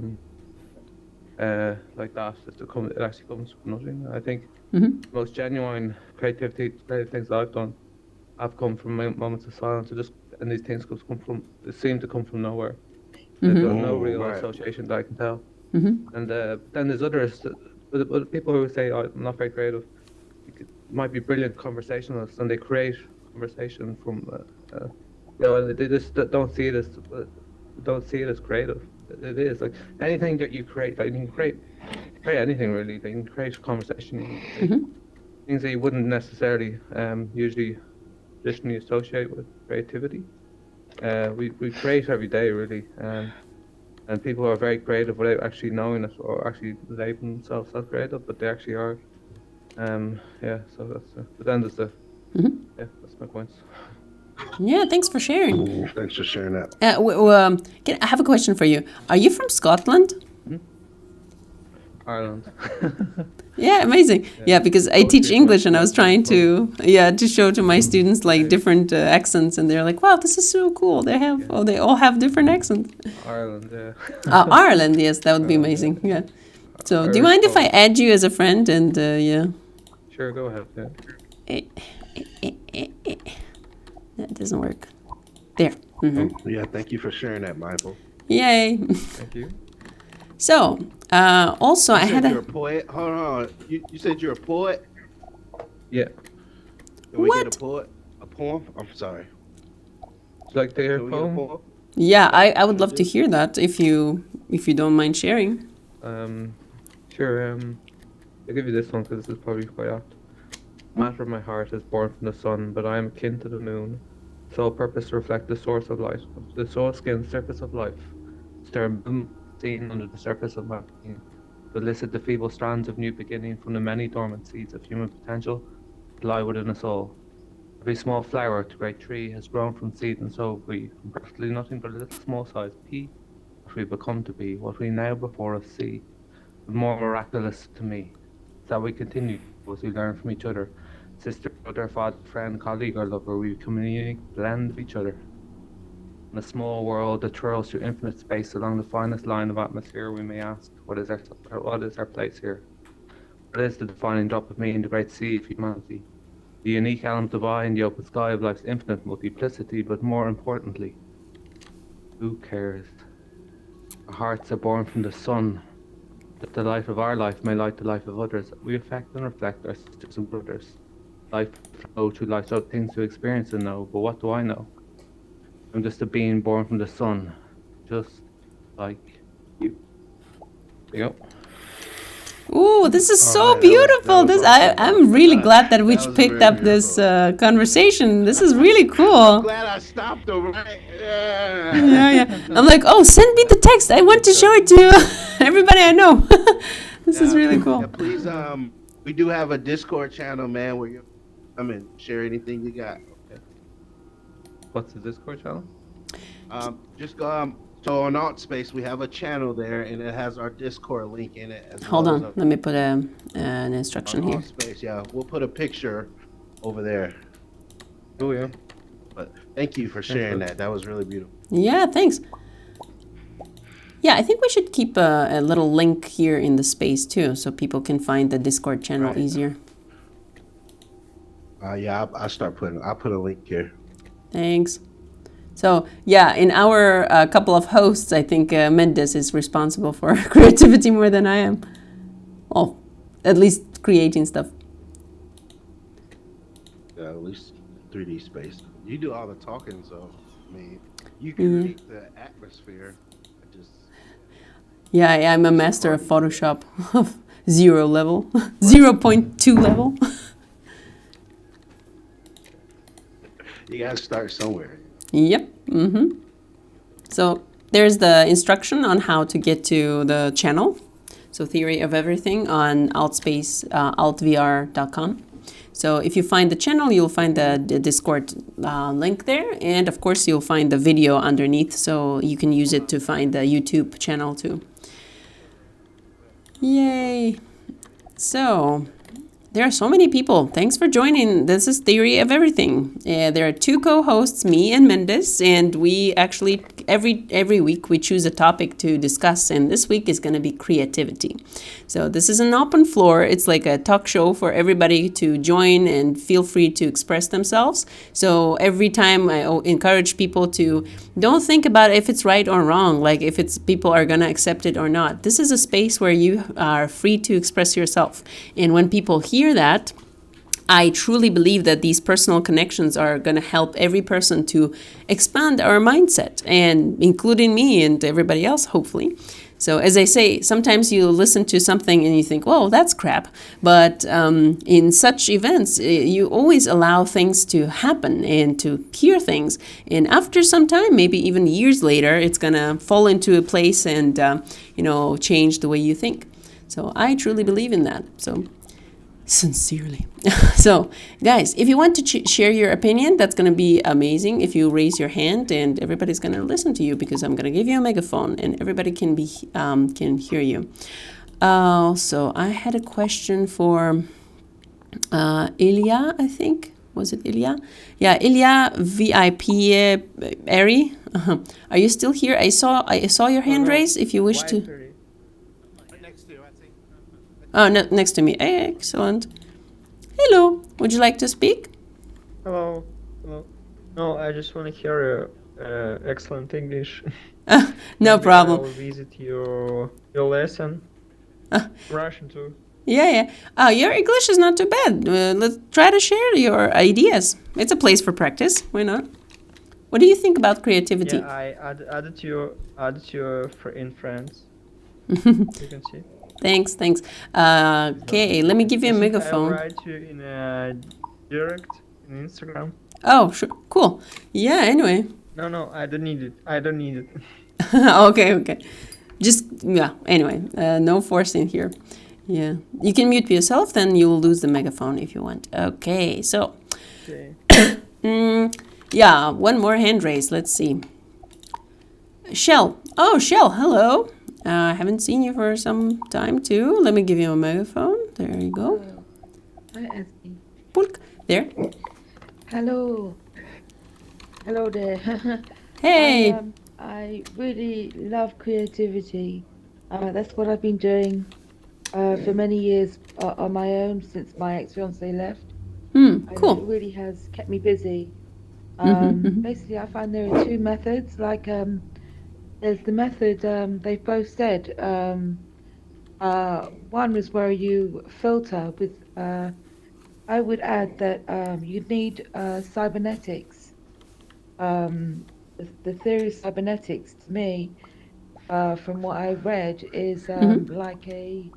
It actually comes from nothing. I think most genuine creative things that I've done have come from moments of silence. And these things they seem to come from nowhere. There's no real association that I can tell. And then there's others, but people who say, "Oh, I'm not very creative," might be brilliant conversationalists, and they create conversation from, and they just don't see it as creative. It is like anything that you create. Like you can create anything really. You can create conversation, things that you wouldn't necessarily usually traditionally associate with creativity. We create every day really, and people are very creative without actually knowing it or actually labeling themselves as creative, but they actually are. So that's. But then there's the. That's my points. Yeah, thanks for sharing. Thanks for sharing that. I have a question for you. Are you from Scotland? Ireland. Yeah, amazing. Yeah, because I teach English and I was trying to show to my students like different accents, and they're like, "Wow, this is so cool. They all have different accents." Ireland, yeah. Ireland, yes, that would be amazing. Yeah. So, do you mind if I add you as a friend? And yeah. Sure, go ahead. Yeah. That doesn't work. There. Yeah, thank you for sharing that, Michael. Yay. Thank you. So, also I had You're a poet. Hold on. You said you're a poet. Yeah. Can we What? get a poem? I'm sorry. Would you like to hear Can a we get a poem? poem? Yeah, I would love to hear that if you don't mind sharing. Sure. I'll give you this one because this is probably quite apt. Matter of my heart is born from the sun, but I am akin to the moon. Sole purpose to reflect the source of light, the soul skin surface of life. Stir seen under the surface of my being, to elicit the feeble strands of new beginning from the many dormant seeds of human potential that lie within us all. Every small flower to great tree has grown from seed, and so have we, from practically nothing but a little small-sized pea, what we become to be, what we now before us see. But more miraculous to me is that we continue as we learn from each other. Sister, brother, father, friend, colleague, or lover, we become a unique blend of each other. In a small world that twirls through infinite space along the finest line of atmosphere, we may ask, what is our place here? What is the defining drop of me in the great sea of humanity? The unique element divine, the open sky of life's infinite multiplicity, but more importantly, who cares? Our hearts are born from the sun, that the light of our life may light the life of others. We affect and reflect our sisters and brothers. Life flow through life, so things to experience and know, but what do I know? I'm just a being born from the sun, just like you. There you go. Ooh, this is so beautiful. I'm really glad that we picked up this conversation. This is really cool. Glad I stopped over. Yeah. I'm like, oh, send me the text. I want to show it to everybody I know. This is really cool. Yeah, please, we do have a Discord channel, man, where you come and share anything you got. Okay. What's the Discord channel? Just go. So on AltSpace, we have a channel there, and it has our Discord link in it. Hold on, let me put an instruction here. AltSpace, yeah, we'll put a picture over there. Oh yeah. But thank you for sharing that. That was really beautiful. Yeah, thanks. Yeah, I think we should keep a little link here in the space too, so people can find the Discord channel easier. Yeah, I'll put a link here. Thanks. So yeah, in our couple of hosts, I think Mendes is responsible for creativity more than I am. Well, at least creating stuff. Yeah, at least 3D space. You do all the talking, so I mean, you create the atmosphere. Yeah, I'm a master of Photoshop of 0 level, 0.2 level. You gotta start somewhere. Yep. So there's the instruction on how to get to the channel. So Theory of Everything on Altspace, altvr.com. So if you find the channel, you'll find the Discord link there. And of course, you'll find the video underneath. So you can use it to find the YouTube channel too. Yay. So, there are so many people. Thanks for joining. This is Theory of Everything. There are two co-hosts, me and Mendes, and we actually every week we choose a topic to discuss, and this week is going to be creativity. So this is an open floor. It's like a talk show for everybody to join and feel free to express themselves. So every time I encourage people to don't think about if it's right or wrong, like if it's people are going to accept it or not. This is a space where you are free to express yourself. And when people hear that, I truly believe that these personal connections are going to help every person to expand our mindset, and including me and everybody else, hopefully. So as I say, sometimes you listen to something and you think, well, that's crap. But in such events, you always allow things to happen and to hear things. And after some time, maybe even years later, it's going to fall into a place and, change the way you think. So I truly believe in that. So sincerely. So, guys, if you want to share your opinion, that's going to be amazing if you raise your hand, and everybody's going to listen to you because I'm going to give you a megaphone and everybody can hear you. So I had a question for Ilya, I think. Was it Ilya? Yeah, Ilya VIP Ari. Are you still here? I saw your hand raised. If you wish to. Oh, no, next to me. Excellent. Hello. Would you like to speak? Hello. Hello. No, I just want to hear excellent English. No Maybe problem. I'll visit your lesson. Russian too. Yeah. Oh, your English is not too bad. Let's try to share your ideas. It's a place for practice. Why not? What do you think about creativity? Yeah, I added you in friends. You can see. Thanks. Okay, let me give you a megaphone. I'll write you in a direct in Instagram. Oh, sure. Cool. Yeah, anyway. No, I don't need it. Okay. Anyway, no forcing here. Yeah. You can mute yourself, then you will lose the megaphone if you want. Okay, so. Okay. Yeah, one more hand raise. Let's see. Shell. Oh, Shell, hello. I haven't seen you for some time too. Let me give you a megaphone. There you go. Hi, Esme. Pulk. There. Hello. Hello there. Hey. I really love creativity. That's what I've been doing for many years on my own since my ex-fiance left. Cool. And it really has kept me busy. Basically, I find there are two methods. Like, there's the method they both said. One is where you filter with. I would add that you need cybernetics. The theory of cybernetics, to me, from what I read, is like a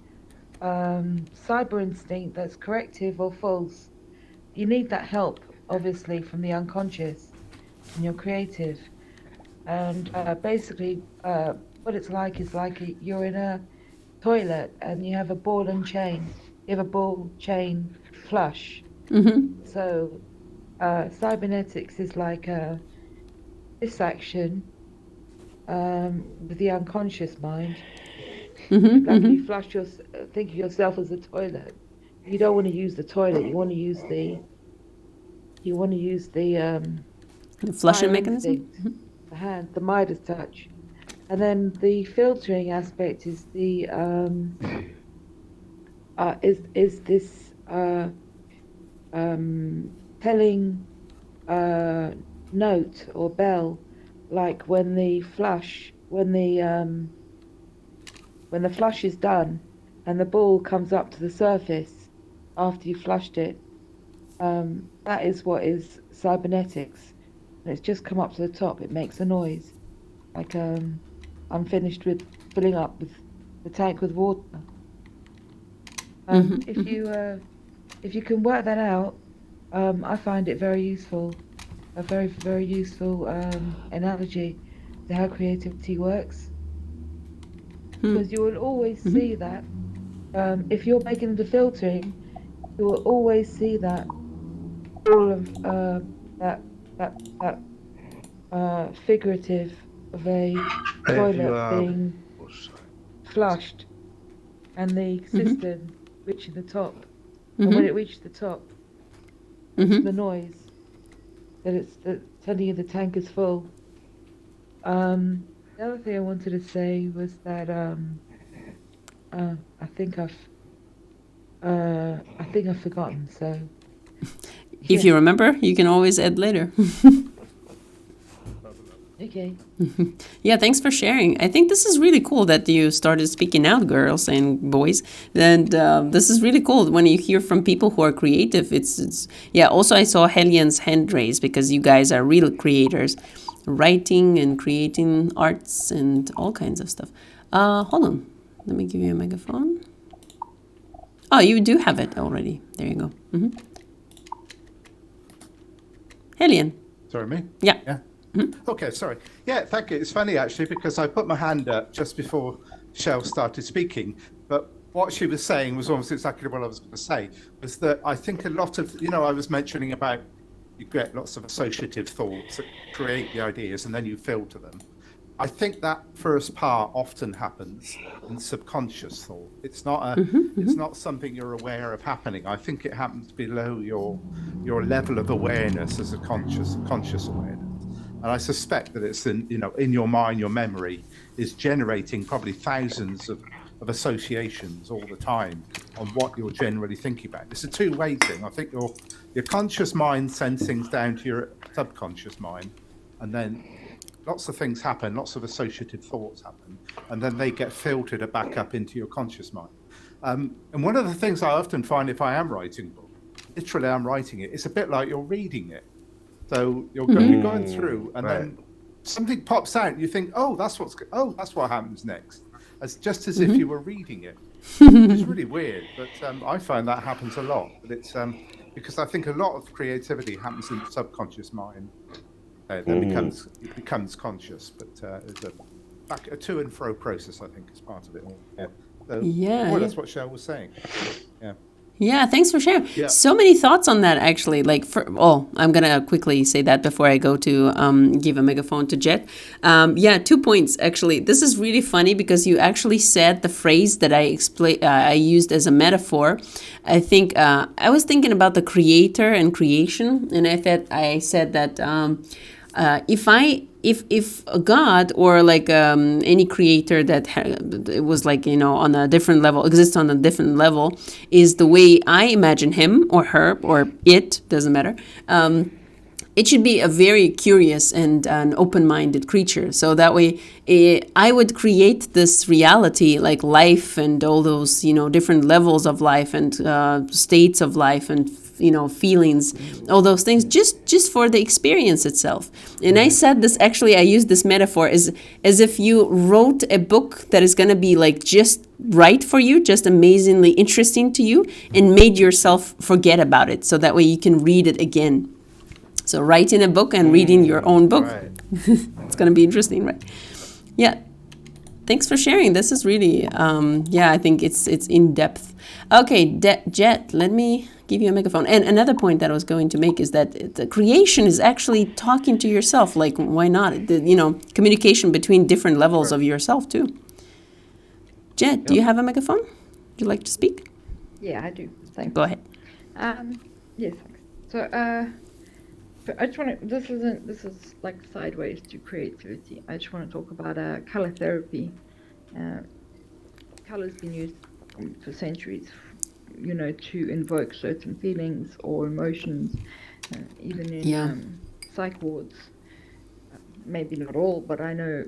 cyber instinct that's corrective or false. You need that help, obviously, from the unconscious, and you're creative. And basically, what it's like is like you're in a toilet and you have a ball and chain. You have a ball chain flush. So cybernetics is like this action with the unconscious mind. Like you flush think of yourself as a toilet. You don't want to use the toilet. You want to use the flushing mechanism. The hand, the Midas touch, and then the filtering aspect is the this telling note or bell, like when the flush is done and the ball comes up to the surface after you flushed it. That is what is cybernetics. And it's just come up to the top. It makes a noise, like I'm finished with filling up with the tank with water. If you can work that out, I find it very useful. A very, very useful analogy to how creativity works. Because you will always see that if you're making the filtering, you will always see that all of that figurative of a toilet being flushed. and the cistern reaching the top. And when it reached the top, the noise that it's telling you the tank is full. The other thing I wanted to say was that I think I've forgotten. So If you remember, you can always add later. okay. Yeah, thanks for sharing. I think this is really cool that you started speaking out, girls and boys. And this is really cool when you hear from people who are creative. It's yeah. Also, I saw Helian's hand raised because you guys are real creators, writing and creating arts and all kinds of stuff. Hold on, let me give you a megaphone. Oh, you do have it already. There you go. Helian. Sorry, me? Yeah. Yeah. Okay, sorry. Yeah, thank you. It's funny actually because I put my hand up just before Shell started speaking, but what she was saying was almost exactly what I was going to say, was that I think a lot of, I was mentioning about you get lots of associative thoughts that create the ideas and then you filter them. I think that first part often happens in subconscious thought. It's not it's not something you're aware of happening. I think it happens below your level of awareness as a conscious awareness. And I suspect that it's in your mind, your memory is generating probably thousands of associations all the time on what you're generally thinking about. It's a two-way thing. I think your conscious mind sends things down to your subconscious mind, and then lots of things happen, lots of associative thoughts happen, and then they get filtered back up into your conscious mind. And one of the things I often find if I am writing a book, literally I'm writing it, it's a bit like you're reading it. So you're going through, and then something pops out, and you think, that's what happens next, just as if you were reading it. It's really weird, but I find that happens a lot. But it's because I think a lot of creativity happens in the subconscious mind. Then becomes conscious, but there's a to and fro process. I think is part of it all. Yeah. So, that's what Shell was saying. Yeah. Yeah, thanks for sharing. Yeah. So many thoughts on that, actually. I'm going to quickly say that before I go to give a megaphone to Jet. 2 points, actually. This is really funny because you actually said the phrase that I used as a metaphor. I think I was thinking about the creator and creation, and I said that if a God or like any creator that it was like on a different level, exists on a different level, is the way I imagine him or her or it, doesn't matter. It should be a very curious and an open-minded creature. So that way I would create this reality, like life and all those, different levels of life and states of life and feelings, all those things, just for the experience itself. And I said this, actually, I used this metaphor as if you wrote a book that is going to be like just right for you, just amazingly interesting to you, and made yourself forget about it. So that way you can read it again. So writing a book and reading your own book. Right. It's going to be interesting, right? Yeah. Thanks for sharing. This is really, I think it's in depth. Okay, Jet, let me give you a megaphone. And another point that I was going to make is that the creation is actually talking to yourself. Like, why not? Communication between different levels of yourself too. Jet, do you have a megaphone? Would you like to speak? Yeah, I do. Thanks. Go ahead. Yes, thanks. So, I just want to. This is like sideways to creativity. I just want to talk about color therapy. Color's been used for centuries, to invoke certain feelings or emotions, even in psych wards. Maybe not all, but I know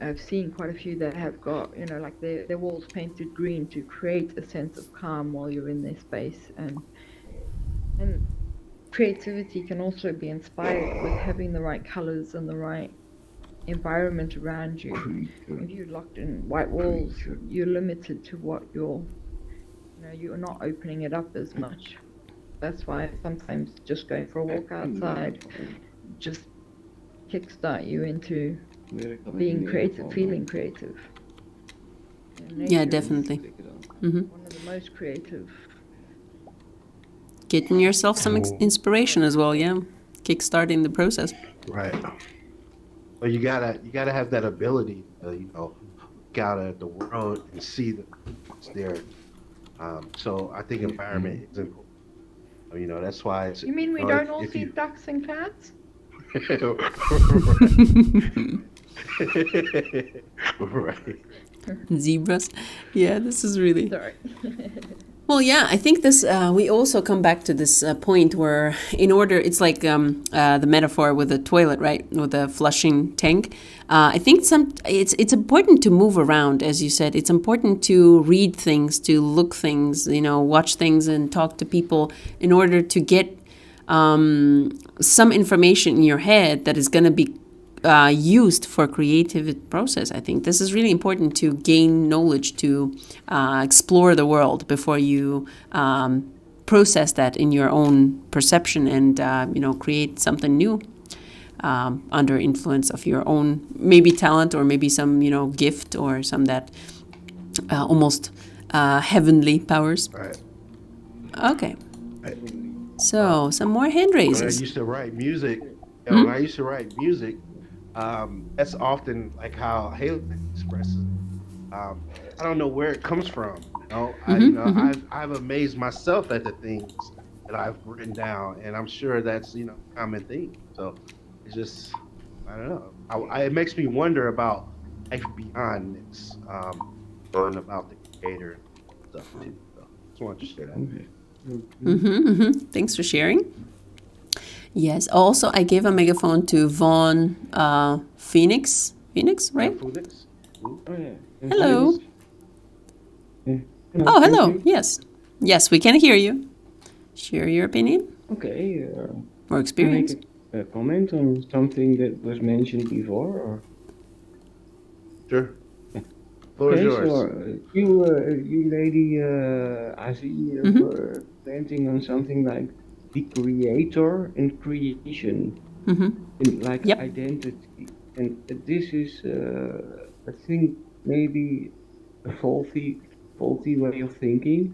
I've seen quite a few that have got, like their walls painted green to create a sense of calm while you're in their space. And creativity can also be inspired with having the right colors and the right environment around you. If you're locked in white walls, you're limited to what you're not opening it up as much. That's why sometimes just going for a walk outside just kickstart you into being creative, feeling creative. Yeah, definitely. One of the most creative. Getting yourself some inspiration as well, yeah. Kickstarting the process. Right. But you gotta have that ability to, look out at the world and see that it's there. So I think environment is important. You know, that's why it's. You mean we you know, don't all if see you- ducks and cats? Right. Zebras. Yeah, this is really. Sorry. Well, yeah, I think this. We also come back to this point where, in order, it's like the metaphor with the toilet, right, with the flushing tank. I think it's important to move around, as you said. It's important to read things, to look things, you know, watch things, and talk to people in order to get some information in your head that is going to be used for creative process. I think this is really important to gain knowledge, to explore the world before you process that in your own perception and you know, create something new under influence of your own maybe talent or maybe some, you know, gift or some that almost heavenly powers. Right. Okay. So some more hand When I raises. used to write music, Hmm? when I used to write music, that's often like how Halen expresses. I don't know where it comes from. You know, I've amazed myself at the things that I've written down, and I'm sure that's, you know, a common thing. So it's just, I don't know. It makes me wonder about life beyond this, and about the creator and stuff too. So just wanted to share that. Thanks for sharing. Yes. Also, I gave a megaphone to Vaughn Phoenix. Phoenix, right? Phoenix? Oh, yeah. Hello. Yeah. Oh, hello. Thank you. Yes. Yes, we can hear you. Share your opinion Okay. or experience. Can I make a comment on something that was mentioned before? Or? Sure. Floor is Okay, yours. so you lady, Azi, were planting on something like the creator and creation, in like Yep. identity, and this is, I think, maybe a faulty way of thinking,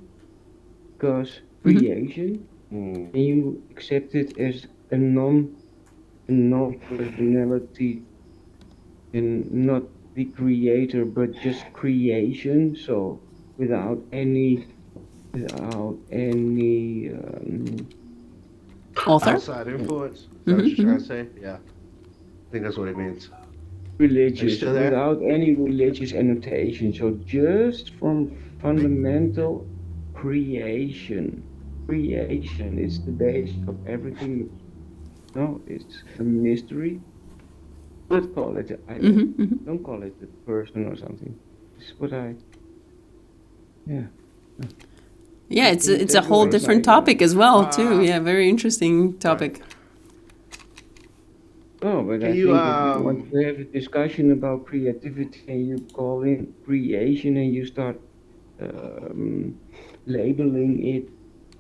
because creation, can you accept it as a non-personality, and not the creator, but just creation, so without any Author? Outside influence. Is that what you're trying to say? Yeah. I think that's what it means. religious, still there? without any religious annotation, so just from fundamental creation. Creation is the base of everything. No, it's a mystery. Let's call it. Don't call it a person or something. It's what I. Yeah. Yeah, it's a whole different topic as well, too. Yeah, very interesting topic. Oh, but Can I you, think if you want to have a discussion about creativity and you call in creation and you start labeling it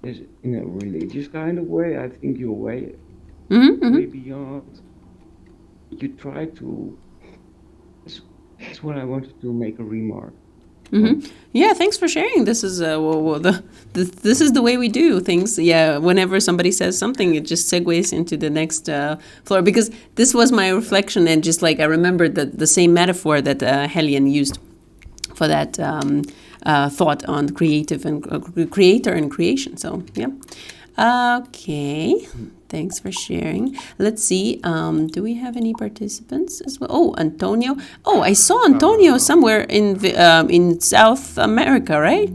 as in a religious kind of way, I think you're way beyond. You try to. That's what I wanted to make a remark. Yeah, thanks for sharing. This is this is the way we do things. Yeah, whenever somebody says something, it just segues into the next floor. Because this was my reflection, and just like I remembered the same metaphor that Helen used for that thought on creative and creator and creation. So yeah, okay. Thanks for sharing. Let's see. Do we have any participants as well? Oh, Antonio. Oh, I saw Antonio somewhere in South America, right?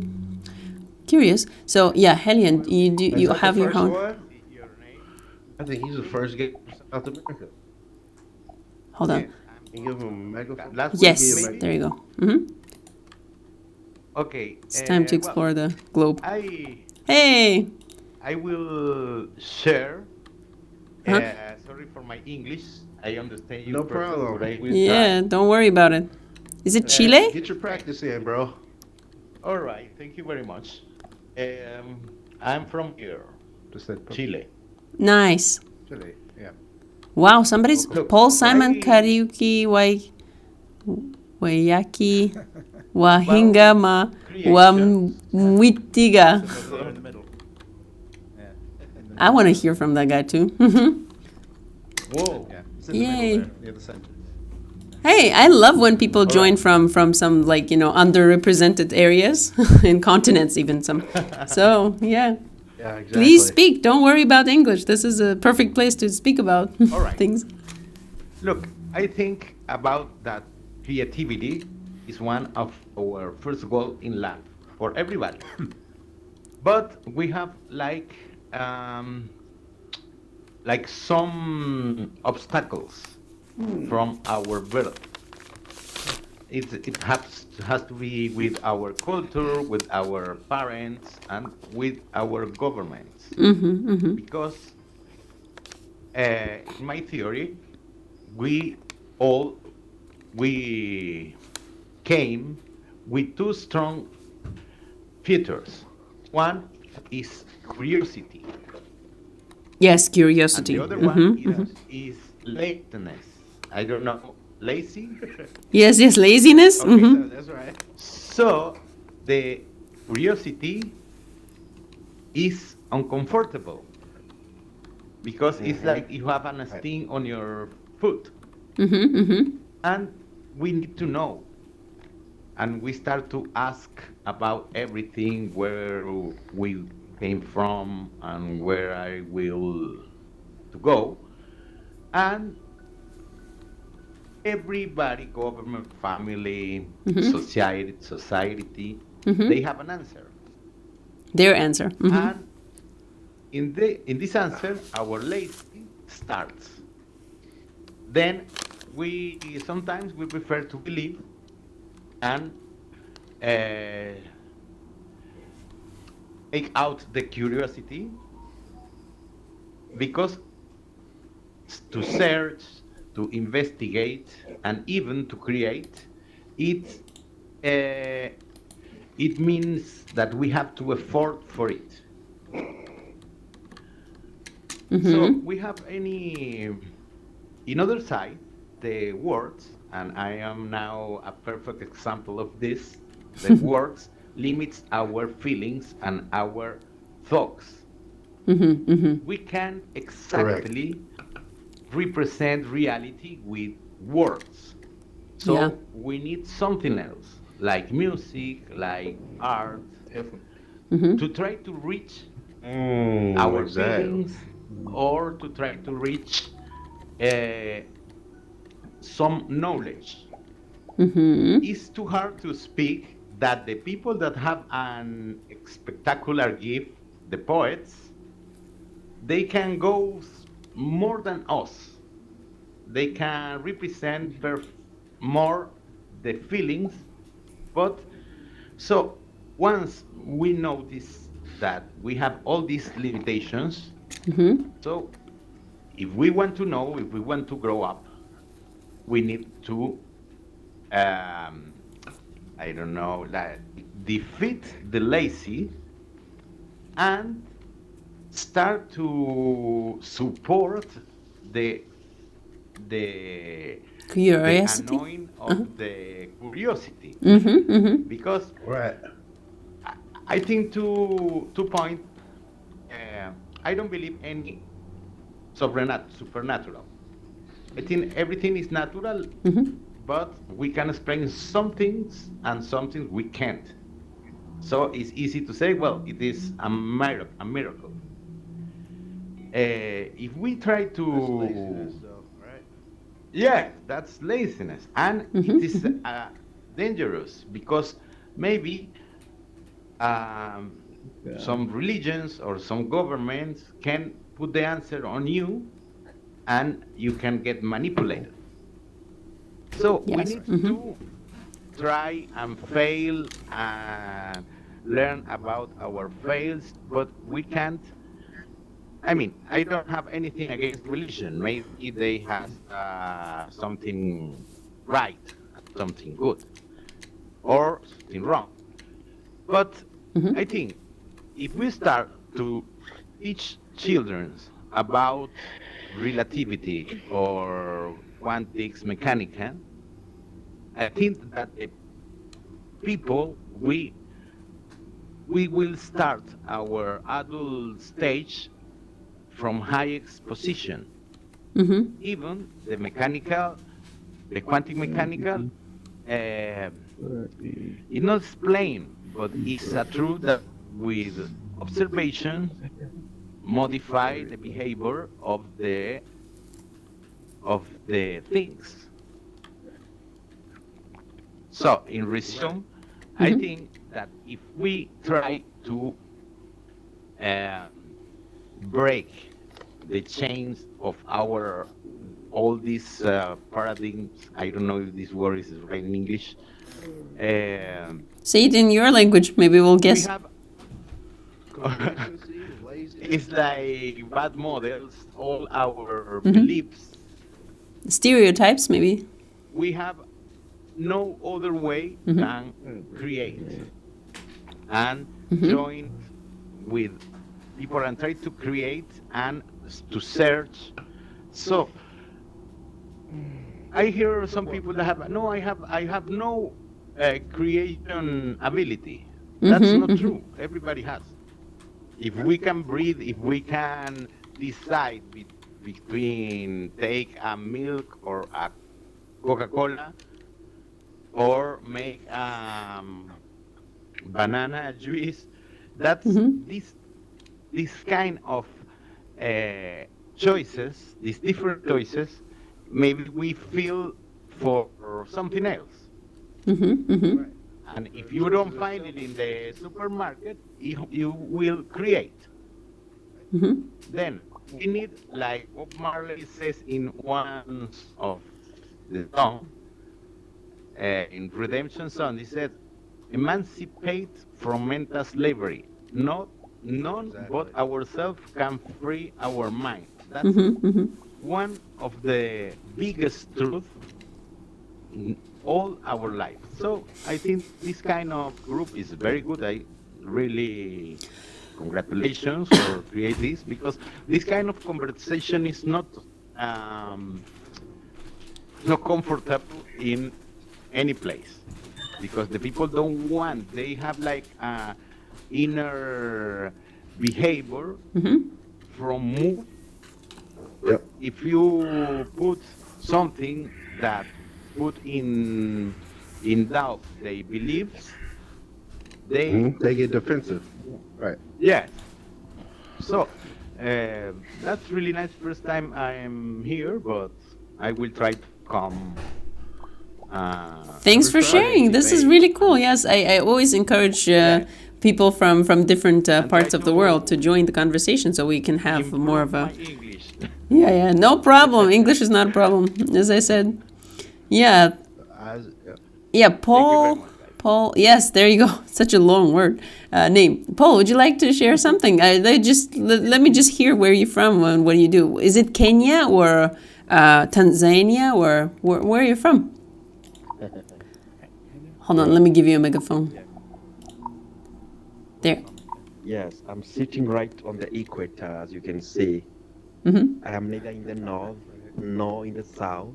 Curious. So yeah, Helen, you that have the your first own. one? I think he's the first guest from South America. Hold on. You give him a megaphone. Last week Yes, he gave a there you go. Okay. It's time to explore the globe. I Hey. will share. Huh? Sorry for my English. I understand you. No perfectly, problem. but I will Yeah, try. don't worry about it. Is it Chile? Get your practice in, bro. All right. Thank you very much. I'm from here, Chile. Nice. Chile, yeah. Wow, somebody's Look, Paul Simon I- Kariuki Wayaki Wahingama Wamwitiga. There in the middle. Yeah. I want to hear from that guy too. Whoa. Yeah. It's in the Yay. middle there, near the center. Hey, I love when people join from some like underrepresented areas and continents even some. So yeah. Yeah, exactly. Please speak. Don't worry about English. This is a perfect place to speak about All right. things. Look, I think about that creativity is one of our first goal in life for everybody. But we have some obstacles from our birth. It has to be with our culture, with our parents, and with our governments. Because in my theory, we came with two strong features. One is curiosity. Yes, curiosity. And the other one is laziness. I don't know, lazy? Yes, laziness. Okay, so that's right. So the curiosity is uncomfortable because it's like you have a sting on your foot. And we need to know. And we start to ask about everything, where we came from and where I will to go. And everybody, government, family, society, they have an answer. Their answer. And in this answer, our lazy starts. Then sometimes we prefer to believe and take out the curiosity, because to search, to investigate, and even to create, it means that we have to effort for it. So we have in other side, the words, and I am now a perfect example of this, the words limits our feelings and our thoughts. We can exactly represent reality with words. So we need something else, like music, like art, to try to reach our feelings, or to try to reach some knowledge. It's too hard to speak that the people that have an spectacular gift, the poets, they can go more than us. They can represent more the feelings. But so once we notice that we have all these limitations, so if we want to know, if we want to grow up, we need to defeat the lazy and start to support the curiosity, the annoying of the curiosity. Because I think two points. I don't believe any supernatural. I think everything is natural, but we can explain some things and some things we can't. So it's easy to say, well, it is a miracle. If we try to... That's laziness, though, right? Yeah, that's laziness. And it is dangerous, because maybe some religions or some governments can put the answer on you, and you can get manipulated. So we need to try and fail and learn about our fails, but we can't. I mean, I don't have anything against religion. Maybe they have something right, something good, or something wrong. But I think if we start to teach children about relativity or quantum mechanics, I think that the people, we will start our adult stage from high exposition. Even the mechanical the quantum mechanical, it's not explained, but it's a truth that with observation modify the behavior of the things. So, in resume, I think that if we try to break the chains of all these paradigms, I don't know if this word is right in English. Say it in your language, maybe we'll guess. It's like bad models, all our beliefs. Stereotypes, maybe. We have no other way than create and join with people and try to create and to search. So I hear some people that have I have no creation ability. That's not true. Everybody has. If we can breathe, if we can decide between take a milk or a Coca-Cola, or make banana juice, that's this kind of choices, these different choices, maybe we feel for something else. And if you don't find it in the supermarket, you will create. Then we need, like Bob Marley says in one of the songs, in Redemption Song, he said, emancipate from mental slavery. None but ourselves can free our mind. That's one of the biggest truths in all our life. So I think this kind of group is very good. I really congratulations for create this, because this kind of conversation is not comfortable in any place, because the people don't want, they have like inner behavior from move. If you put something that put in doubt their beliefs, they get defensive. Right. Yes. So that's really nice. First time I'm here, but I will try to come. Thanks for sharing. This is really cool. Yes, I always encourage people from different parts of the world to join the conversation, so we can have more of a. Yeah, no problem. English is not a problem, as I said. Yeah, Paul. Yes, there you go. Such a long word name. Paul, would you like to share something? Let me just hear where you're from and what do you do. Is it Kenya or Tanzania, or where are you from? Hold on, let me give you a megaphone. There. Yes, I'm sitting right on the equator, as you can see. I am neither in the north nor in the south.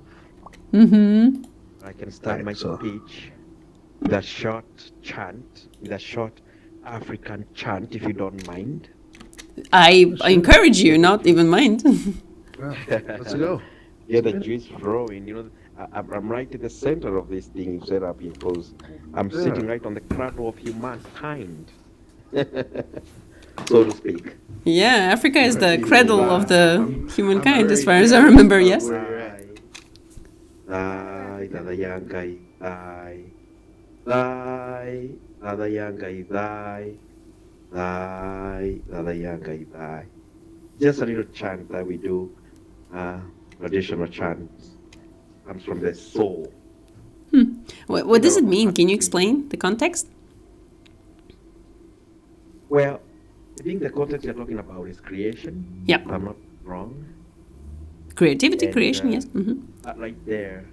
I can start my speech with a short chant, with a short African chant, if you don't mind. I encourage you, not even mind. Let's go. Yeah, the juice flowing. You know, I'm right in the center of this thing you set up, because I'm sitting right on the cradle of humankind, so to speak. Yeah, Africa is the cradle of the humankind, as far as I remember. Yes. Dada Yankai, Dada Yankai, Dada Yankai. Just a little chant that we do, traditional chants, comes from the soul. What does it mean? Can you explain the context? Well, I think the context you're talking about is creation. Yep. If I'm not wrong. Creativity, And, creation, yes. Right there.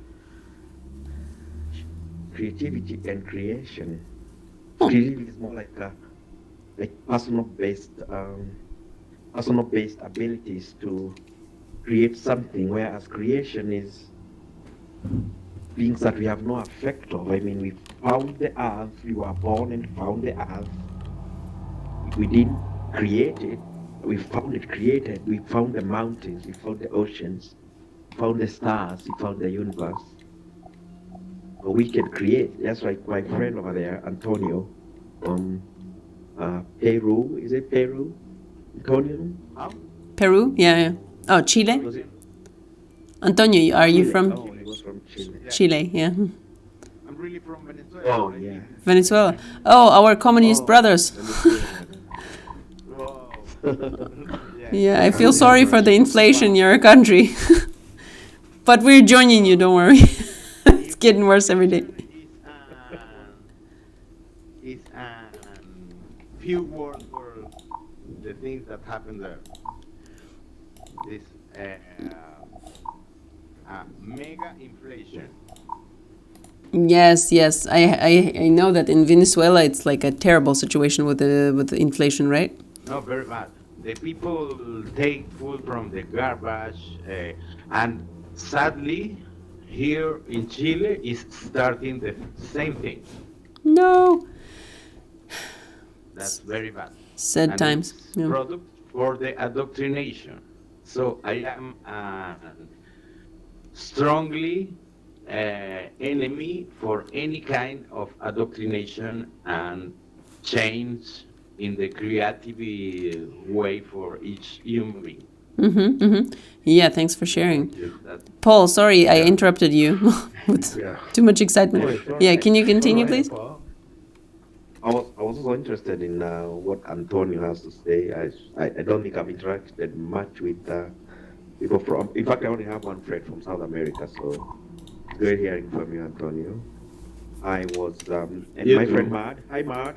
Creativity and creation. Creativity is more like personal-based abilities to create something, whereas creation is things that we have no effect of. I mean, we found the earth, we were born and found the earth. We didn't create it, we found it created. We found the mountains, we found the oceans, we found the stars, we found the universe. we can create. That's like my friend over there, Antonio, from Peru. Is it Peru? Antonio? Peru? Yeah. Oh, Chile? Was it? Antonio, are you Chile. from Oh, he was from Chile. Chile? Yeah. I'm really from Venezuela. Oh, yeah. Venezuela. Oh, our communist brothers. Yeah, I feel sorry for the inflation in your country. But we're joining you, don't worry. It's getting worse every day. It's few words for the things that happen there. This mega inflation. Yes, yes. I know that in Venezuela it's like a terrible situation with the inflation, right? No, very bad. The people take food from the garbage, and sadly, here in Chile is starting the same thing. No. That's very bad. Sad And times. it's Yeah. product for the indoctrination. So I am strongly enemy for any kind of indoctrination and change in the creative way for each human being. Yeah, thanks for sharing. That- Paul, sorry I interrupted you with too much excitement. Yeah, can you continue, please? I was also interested in what Antonio has to say. I don't think I've interacted much with people from. In fact, I only have one friend from South America, so it's great hearing from you, Antonio. I was and You my too. friend Mad. Hi, Mad.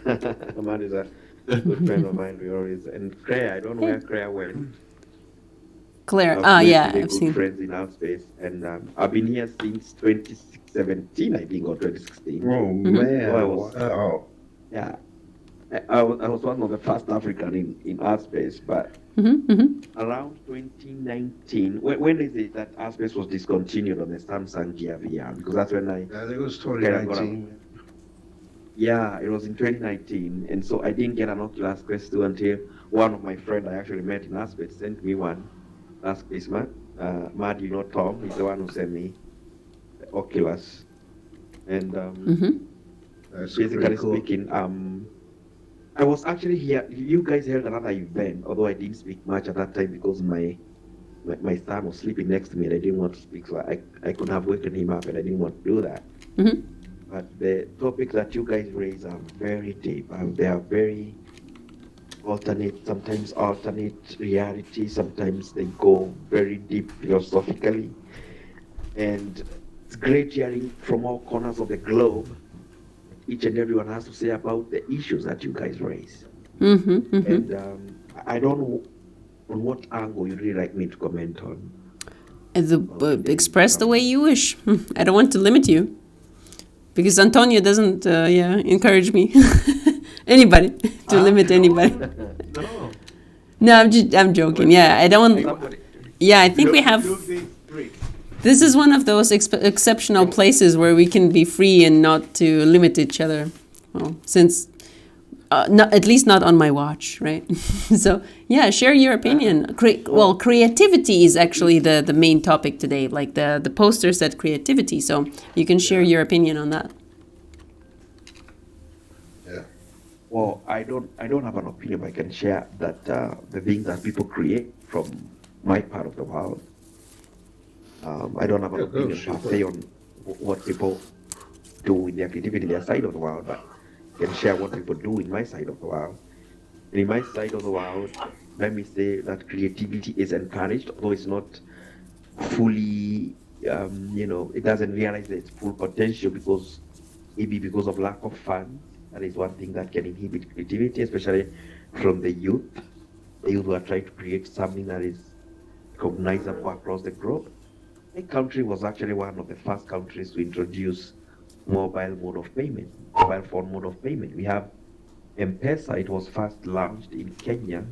Mad is a good friend of mine. We always and Claire. I don't know where Claire went. Claire. We're Yeah, really I've good seen. friends in Outspace, and I've been here since 2017, I think, or 2016. Oh man! So I was, Wow. yeah, I was one of the first African in Outspace, but around 2019, when is it that Outspace was discontinued on the Samsung Gear VR? Because that's when I think it was kind of got 2019. yeah, it was in 2019, and so I didn't get an Oculus Quest 2 until one of my friends I actually met in Outspace sent me one last Christmas. Mad, you know Tom, he's the one who sent me the Oculus. And That's basically pretty cool. speaking, I was actually here. You guys held another event, although I didn't speak much at that time because my son was sleeping next to me and I didn't want to speak, so I could have woken him up and I didn't want to do that. But the topics that you guys raise are very deep. They are very sometimes alternate reality, sometimes they go very deep philosophically. And it's great hearing from all corners of the globe each and everyone has to say about the issues that you guys raise. And I don't know on what angle you'd really like me to comment on. Express the way you wish. I don't want to limit you. Because Antonio doesn't encourage me. Anybody to limit anybody. No, I'm joking. Yeah, I don't want. Yeah, I think we have. This is one of those exceptional places where we can be free and not to limit each other. Well, since not, at least not on my watch, right? So yeah, share your opinion. Well, creativity is actually the main topic today. Like the poster said creativity, so you can share your opinion on that. Well, I don't have an opinion, but I can share that the things that people create from my part of the world. I don't have an opinion per se on what people do in their creativity, their side of the world, but I can share what people do in my side of the world. And in my side of the world, let me say that creativity is encouraged, although it's not fully, it doesn't realize its full potential because of lack of funds. That is one thing that can inhibit creativity, especially from the youth who are trying to create something that is recognizable across the globe. My country was actually one of the first countries to introduce mobile phone mode of payment. We have M-Pesa. It was first launched in Kenya,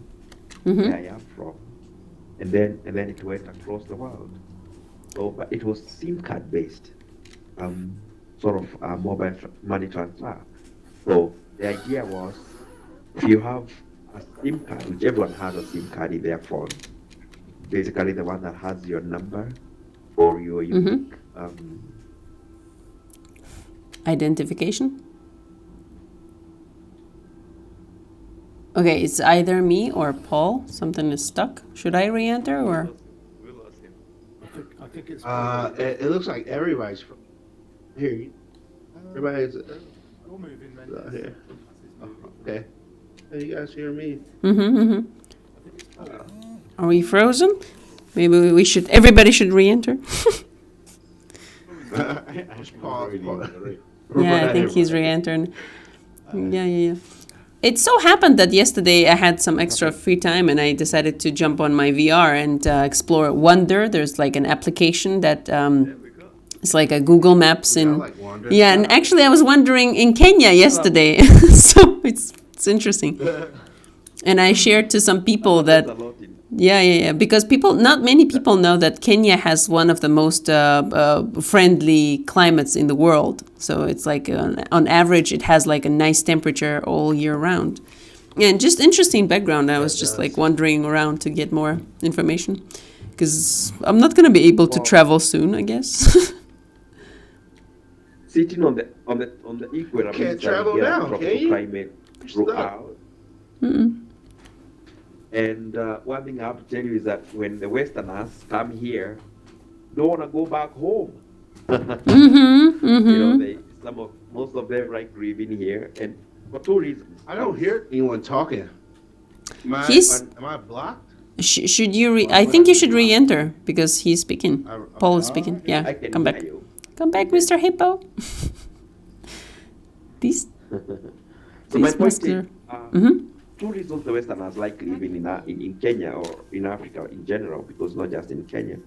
where I am from, and then it went across the world. So, but it was SIM card based, sort of mobile money transfer. So the idea was, if you have a SIM card, which everyone has a SIM card in their phone, basically the one that has your number or your unique identification. Okay, it's either me or Paul. Something is stuck. Should I re-enter or? I think it's. It looks like everybody's from here. Everybody's You're moving, here. Oh, okay. Hey, you guys hear me? Are we frozen? Maybe we should. Everybody should re-enter. Yeah, I think he's re-entering. Yeah. It so happened that yesterday I had some extra free time and I decided to jump on my VR and explore Wonder. There's like an application that it's like a Google Maps in. Yeah, and actually I was wandering in Kenya yesterday, so it's interesting. And I shared to some people that. Yeah, because not many people know that Kenya has one of the most friendly climates in the world. So it's like on average, it has like a nice temperature all year round. And just interesting background. I was just like wandering around to get more information because I'm not going to be able to travel soon, I guess. Sitting on the equator, Can't travel now, can you? Climate throughout. And one thing I have to tell you is that when the Westerners come here, don't want to go back home. You know, most of them like living here, and for two reasons. I don't hear anyone talking. Am I blocked? Should you? I think you should re-enter because he's speaking. Paul is speaking. Yeah, come back. Come back, Mr. Hippo. These. So my point is, two reasons the Westerners like living in Kenya or in Africa in general, because not just in Kenya,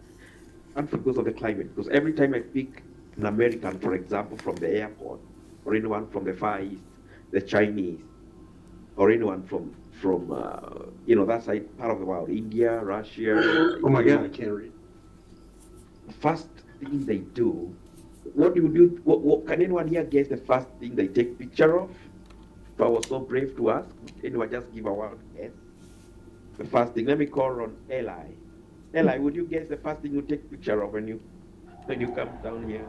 and because of the climate. Because every time I pick an American, for example, from the airport, or anyone from the Far East, the Chinese, or anyone from that side part of the world, India, Russia. Oh my God, I can't read. First thing they do, what do you do? What can anyone here guess the first thing they take picture of? If I was so brave to ask, anyone just give a wild guess? The first thing, let me call on Eli. Eli, would you guess the first thing you take picture of when you come down here,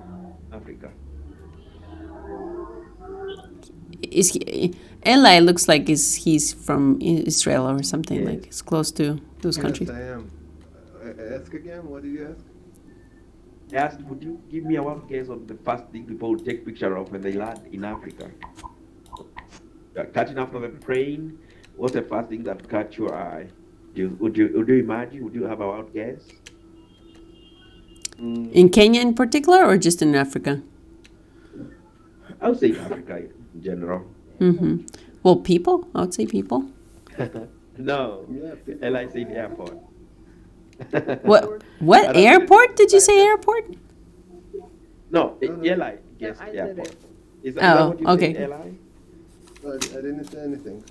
Africa? Eli looks like he's from Israel or something, like it's close to those countries. Yes, I am. Ask again. What did you ask? I asked, would you give me a wild guess on the first thing people would take picture of when they land in Africa? Catching after the plane, what's the first thing that caught your eye? Would you imagine? Would you have a wild guess? In Kenya in particular, or just in Africa? I would say in Africa in general. Well, people. I would say people. No, Eli said airport. What airport? Did you say airport? No, Eli guessed airport. Is that what you okay. said, Eli? I didn't say anything.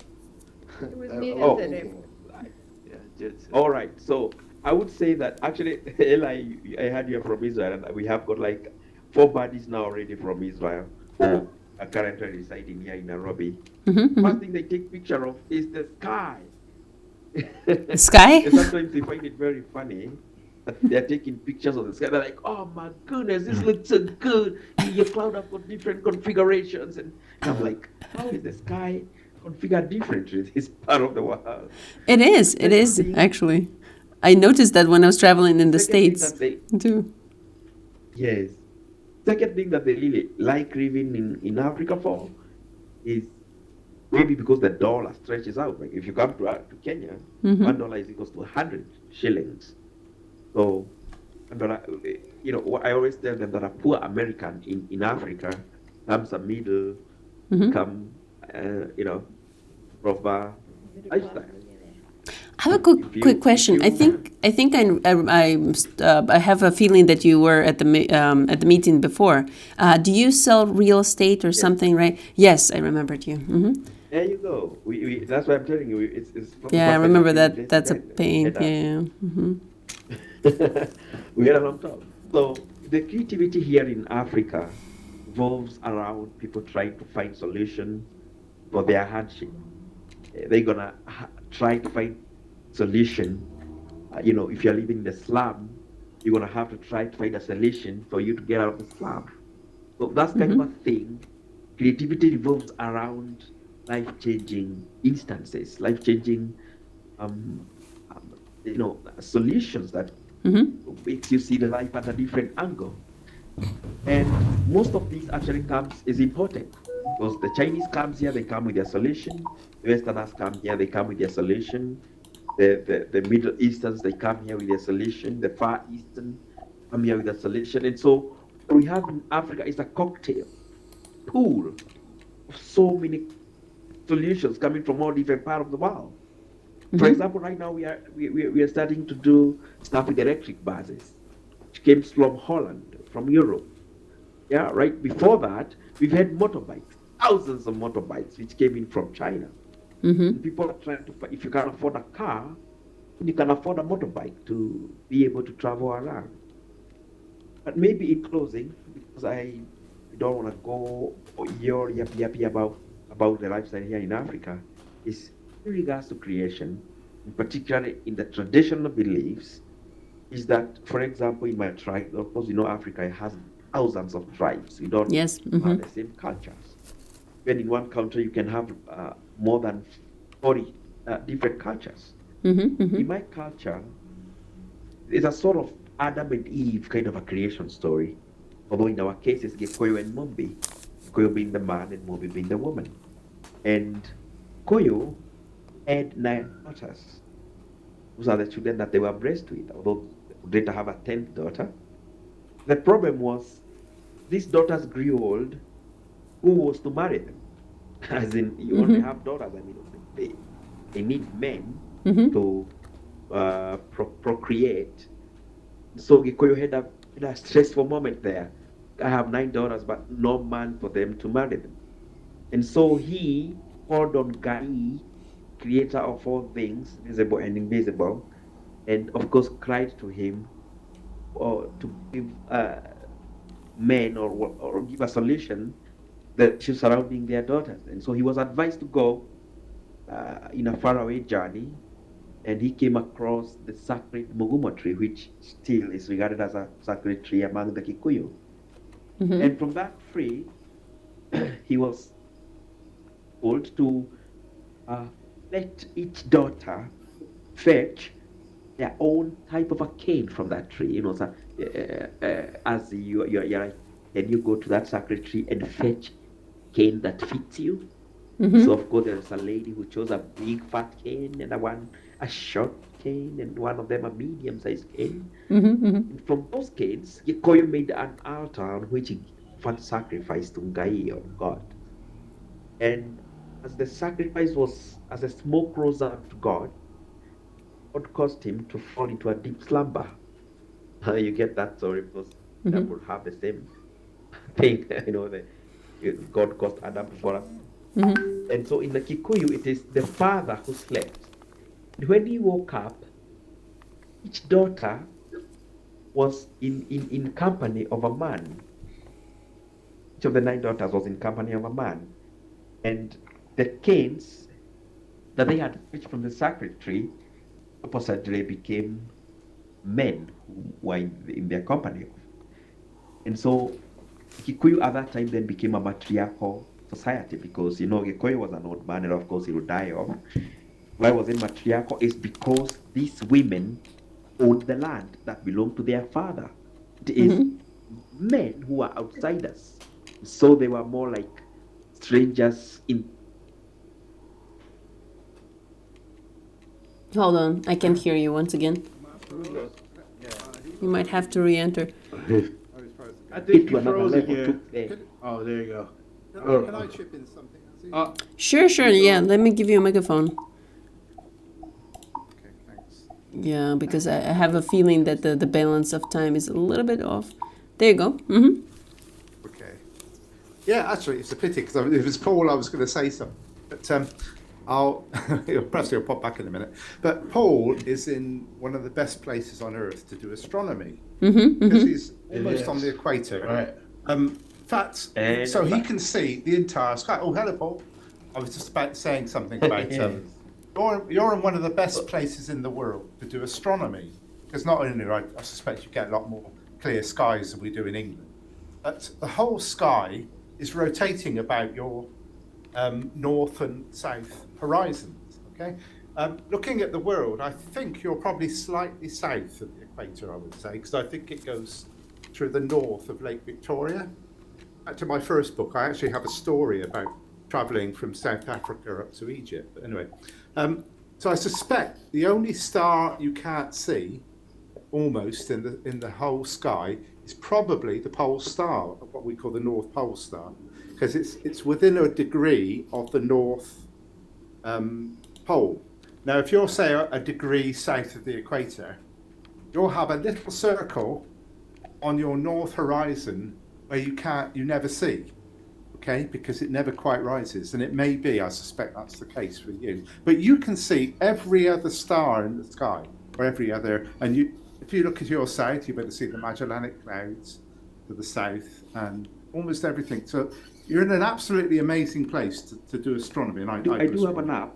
It was me Oh. that said it. All right. So I would say that actually, Eli, I heard you're from Israel, and we have got like 4 buddies now already from Israel who are currently residing here in Nairobi. First thing they take picture of is the sky. The sky? And sometimes they find it very funny that they're taking pictures of the sky. They're like, oh my goodness, this looks so good. Your cloud have got different configurations. And I'm like, how is the sky configured differently? It's part of the world. It is actually. I noticed that when I was traveling in the States too. Yes. Second thing that they really like living in Africa for is maybe because the dollar stretches out. Like if you come to Kenya, $1 is equals to 100 shillings. So, I always tell them that a poor American in Africa comes a middle, proper lifestyle. I have a quick question. I think I have a feeling that you were at the meeting before. Do you sell real estate or something, right? Yes, I remembered you. There you go. We that's what I'm telling you. It's yeah, I remember that. That's a pain. Yeah. We had a long talk. So the creativity here in Africa revolves around people trying to find solutions for their hardship. They're gonna try to find solution. If you're living in the slum, you're gonna have to try to find a solution for you to get out of the slum. So that's kind of a thing creativity revolves around life-changing instances, life-changing, solutions that makes you see the life at a different angle. And most of these actually is important because the Chinese comes here, they come with their solution. The Westerners come here, they come with their solution. The Middle Easterns, they come here with their solution. The Far Eastern come here with a solution. And so what we have in Africa is a cocktail pool of so many solutions coming from all different parts of the world. For example, right now we are starting to do stuff with electric buses, which came from Holland, from Europe. Yeah, right. Before that, we've had motorbikes, thousands of motorbikes, which came in from China. People are trying to, if you can afford a car, you can afford a motorbike to be able to travel around. But maybe in closing, because I don't want to go your yappy about the lifestyle here in Africa, is in regards to creation, particularly in the traditional beliefs, is that, for example, in my tribe, of course, Africa has thousands of tribes. We don't have the same cultures. When in one country, you can have more than 40 different cultures. In my culture, it's a sort of Adam and Eve kind of a creation story. Although in our case, it's Gikoyo and Mombi. Gikoyo being the man and Mombi being the woman. And Koyo had 9 daughters. Those are the children that they were blessed with, although they later have a 10th daughter. The problem was, these daughters grew old. Who was to marry them? As in, you only have daughters. I mean, they need men to procreate. So Gikoyo had a stressful moment there. I have 9 daughters, but no man for them to marry them. And so he called on Gai, creator of all things, visible and invisible, and of course cried to him to give men or give a solution that she's surrounding their daughters. And so he was advised to go in a faraway journey, and he came across the sacred Mugumo tree, which still is regarded as a sacred tree among the Kikuyu. And from that tree, he was told to let each daughter fetch their own type of a cane from that tree. So, as you're like, can you go to that sacred tree and fetch cane that fits you? So of course there's a lady who chose a big fat cane, and a short cane, and one of them a medium-sized cane. And from those canes, Gikoyo made an altar on which he offered sacrifice to Ngai, or God. And as the sacrifice was, as the smoke rose up to God caused him to fall into a deep slumber. You get that story because that will have the same thing, God caused Adam to fall asleep. And so in the Kikuyu, it is the father who slept. And when he woke up, each daughter was in company of a man. Each of the 9 daughters was in company of a man. And the canes that they had fetched from the sacred tree oppositely became men who were in their company. And so Kikuyu at that time then became a matriarchal society, because Gikoyo was an old man, and of course he would die off. Why was it matriarchal? It's because these women owned the land that belonged to their father. It is men who are outsiders, so they were more like strangers in. Hold on, I can't hear you once again. You might have to re-enter. I think you froze again. Oh, there you go. Can I chip in something? Sure, yeah, let me give you a microphone. Okay, thanks. Yeah, because I have a feeling that the balance of time is a little bit off. There you go. Okay. Yeah, actually, it's a pity, because if it was Paul, I was going to say something. But perhaps he'll pop back in a minute. But Paul is in one of the best places on Earth to do astronomy, because he's almost on the equator. Right. In fact, so he can see the entire sky. Oh, hello, Paul. I was just about saying something about you're in one of the best places in the world to do astronomy, because not only I suspect you get a lot more clear skies than we do in England, but the whole sky is rotating about your north and south horizons. Okay, looking at the world, I think you're probably slightly south of the equator, I would say, because I think it goes through the north of Lake Victoria. Back to my first book, I actually have a story about traveling from South Africa up to Egypt. But anyway, so I suspect the only star you can't see, almost in the whole sky, is probably the pole star, what we call the North Pole Star, because it's within a degree of the North Pole. Now, if you're, say, a degree south of the equator, you'll have a little circle on your north horizon where you never see, okay, because it never quite rises, and it may be, I suspect that's the case for you, but you can see every other star in the sky, or every other, and if you look at your south, you better see the Magellanic Clouds to the south, and almost everything. So you're in an absolutely amazing place to do astronomy, and I do have an app.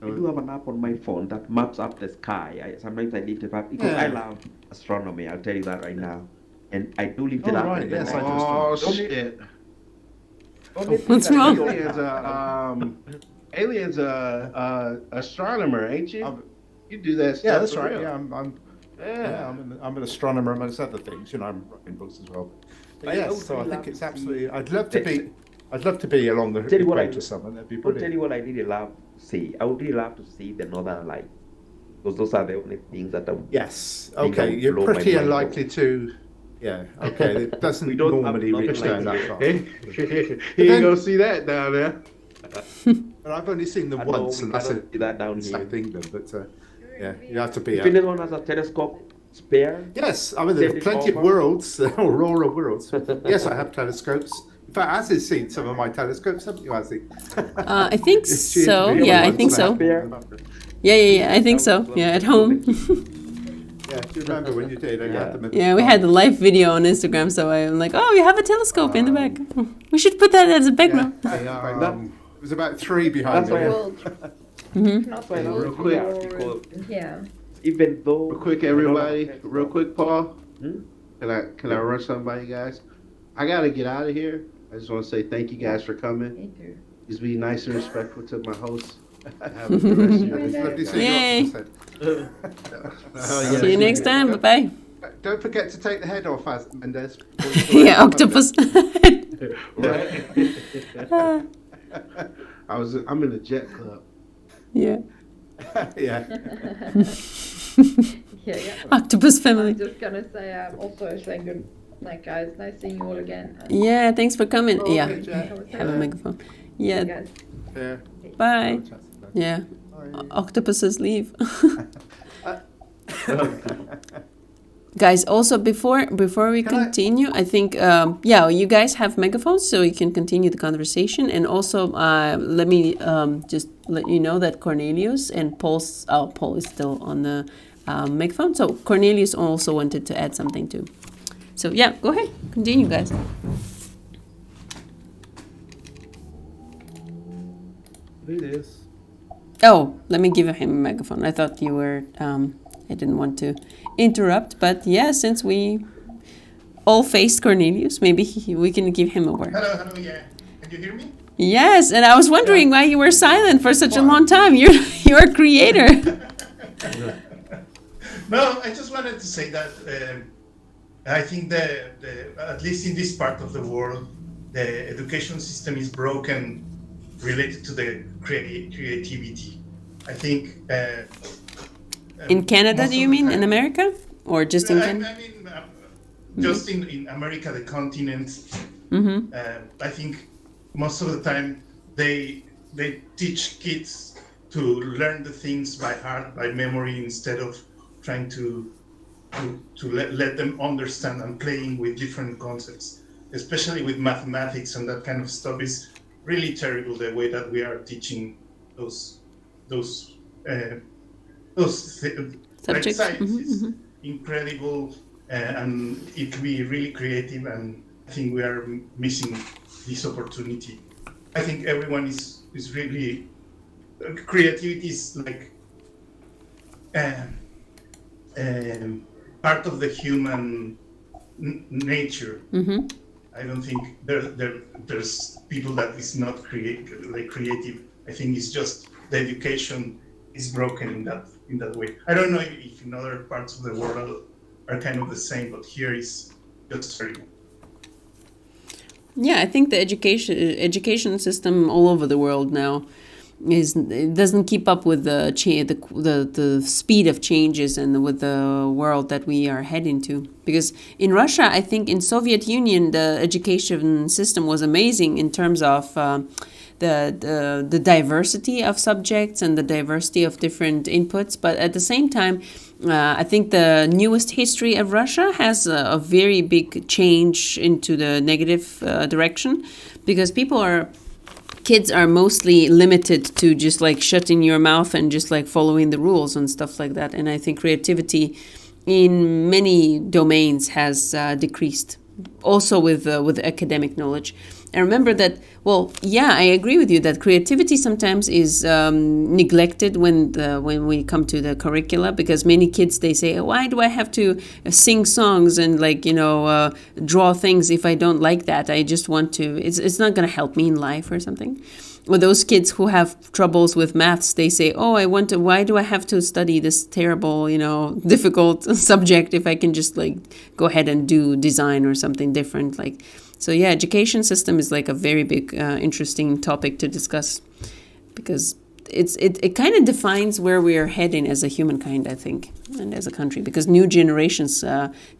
I do have an app on my phone that maps up the sky. Sometimes I lift it up because I love astronomy. I'll tell you that right now. And I do lift it up. Right, And yes, then oh shit! What's wrong? Alien's astronomer, ain't you? You do that stuff. Yeah, that's for right. real. Yeah, I'm an astronomer amongst other things. You know, I'm writing books as well. But yes, so I think it's absolutely. I'd love to be along the equator somewhere. That'd be I'll brilliant. tell you what I really love to see. I would really love to see the Northern Lights. Because those are the only things that Yes. think that Okay. would You're blow my pretty mind. unlikely to. Yeah. Okay. It doesn't We don't have normally nothing reach like down that that. far. He ain't gonna see that down there. But I've only seen them I know once, we and that's cannot it. see that down here. South England, but yeah, you have to be. If anyone has a telescope spare, Yes, I mean send there are it plenty of over. worlds, aurora worlds. Yes, I have telescopes. In fact, Az has seen some of my telescopes, haven't you, Azzy? I think She so. interviewed Yeah, I once think and I so. have- Yeah. I think so. Yeah, at home. Yeah, do you remember when you did? I had them at Yeah, we had the live video on Instagram, so I'm like, oh, you have a telescope in the back. We should put that as a background. It was about 3 behind That's me. why Mm-hmm. Not why Real quick, Yeah. even though real quick, everybody, real quick, Paul. Can I run something by you guys? I gotta get out of here. I just want to say thank you guys for coming. Me too. Just be nice and respectful to my hosts. Have a good rest of your It's lovely day. seeing Yay. you. See you next time. Bye-bye. Don't forget to take the head off, Mendez. Yeah, octopus. I'm in the jet club. Yeah. Yeah. Yeah. Octopus family. I'm just gonna say I'm also saying good night, guys. Nice seeing you all again. And Yeah, thanks for coming. Oh, Yeah, okay, Jack. have a microphone. Yeah, guys. Yeah. bye. Yeah, octopuses leave. Guys, also before we continue, I think you guys have megaphones, so you can continue the conversation. And also, let me just let you know that Cornelius and Paul is still on the megaphone. So Cornelius also wanted to add something too. So yeah, go ahead, continue, guys. It is. Oh, let me give him a megaphone. I thought you were. I didn't want to interrupt, but yeah, since we all faced Cornelius, maybe we can give him a word. Hello, yeah. Can you hear me? Yes, and I was wondering why you were silent for such a long time. You're a creator. No, I just wanted to say that I think the at least in this part of the world, the education system is broken related to the creativity. I think. In Canada, do you mean? In America? Or just in Canada? I mean, just in America, the continent. Mm-hmm. I think most of the time they teach kids to learn the things by heart, by memory, instead of trying to let them understand and playing with different concepts, especially with mathematics and that kind of stuff. Is really terrible the way that we are teaching those like Subjects. science Mhm, is mhm. incredible and it can be really creative, and I think we are missing this opportunity. I think everyone is really creativity is like part of the human nature. Mm-hmm. I don't think there's people that is not creative. I think it's just the education is broken in that way. I don't know if in other parts of the world are kind of the same, but here is just very. Yeah, I think the education system all over the world now it doesn't keep up with the speed of changes and with the world that we are heading to. Because in Russia, I think in Soviet Union, the education system was amazing in terms of the diversity of subjects and the diversity of different inputs. But at the same time, I think the newest history of Russia has a very big change into the negative direction, because kids are mostly limited to just like shutting your mouth and just like following the rules and stuff like that. And I think creativity in many domains has decreased, also with academic knowledge. I remember that, well, yeah, I agree with you that creativity sometimes is neglected when we come to the curricula, because many kids, they say, why do I have to sing songs and draw things if I don't like that? I just want to, it's not going to help me in life or something. Or those kids who have troubles with maths, they say, why do I have to study this terrible, difficult subject if I can just go ahead and do design or something different? So yeah, education system is a very big, interesting topic to discuss, because it kind of defines where we are heading as a humankind, I think, and as a country. Because new generations,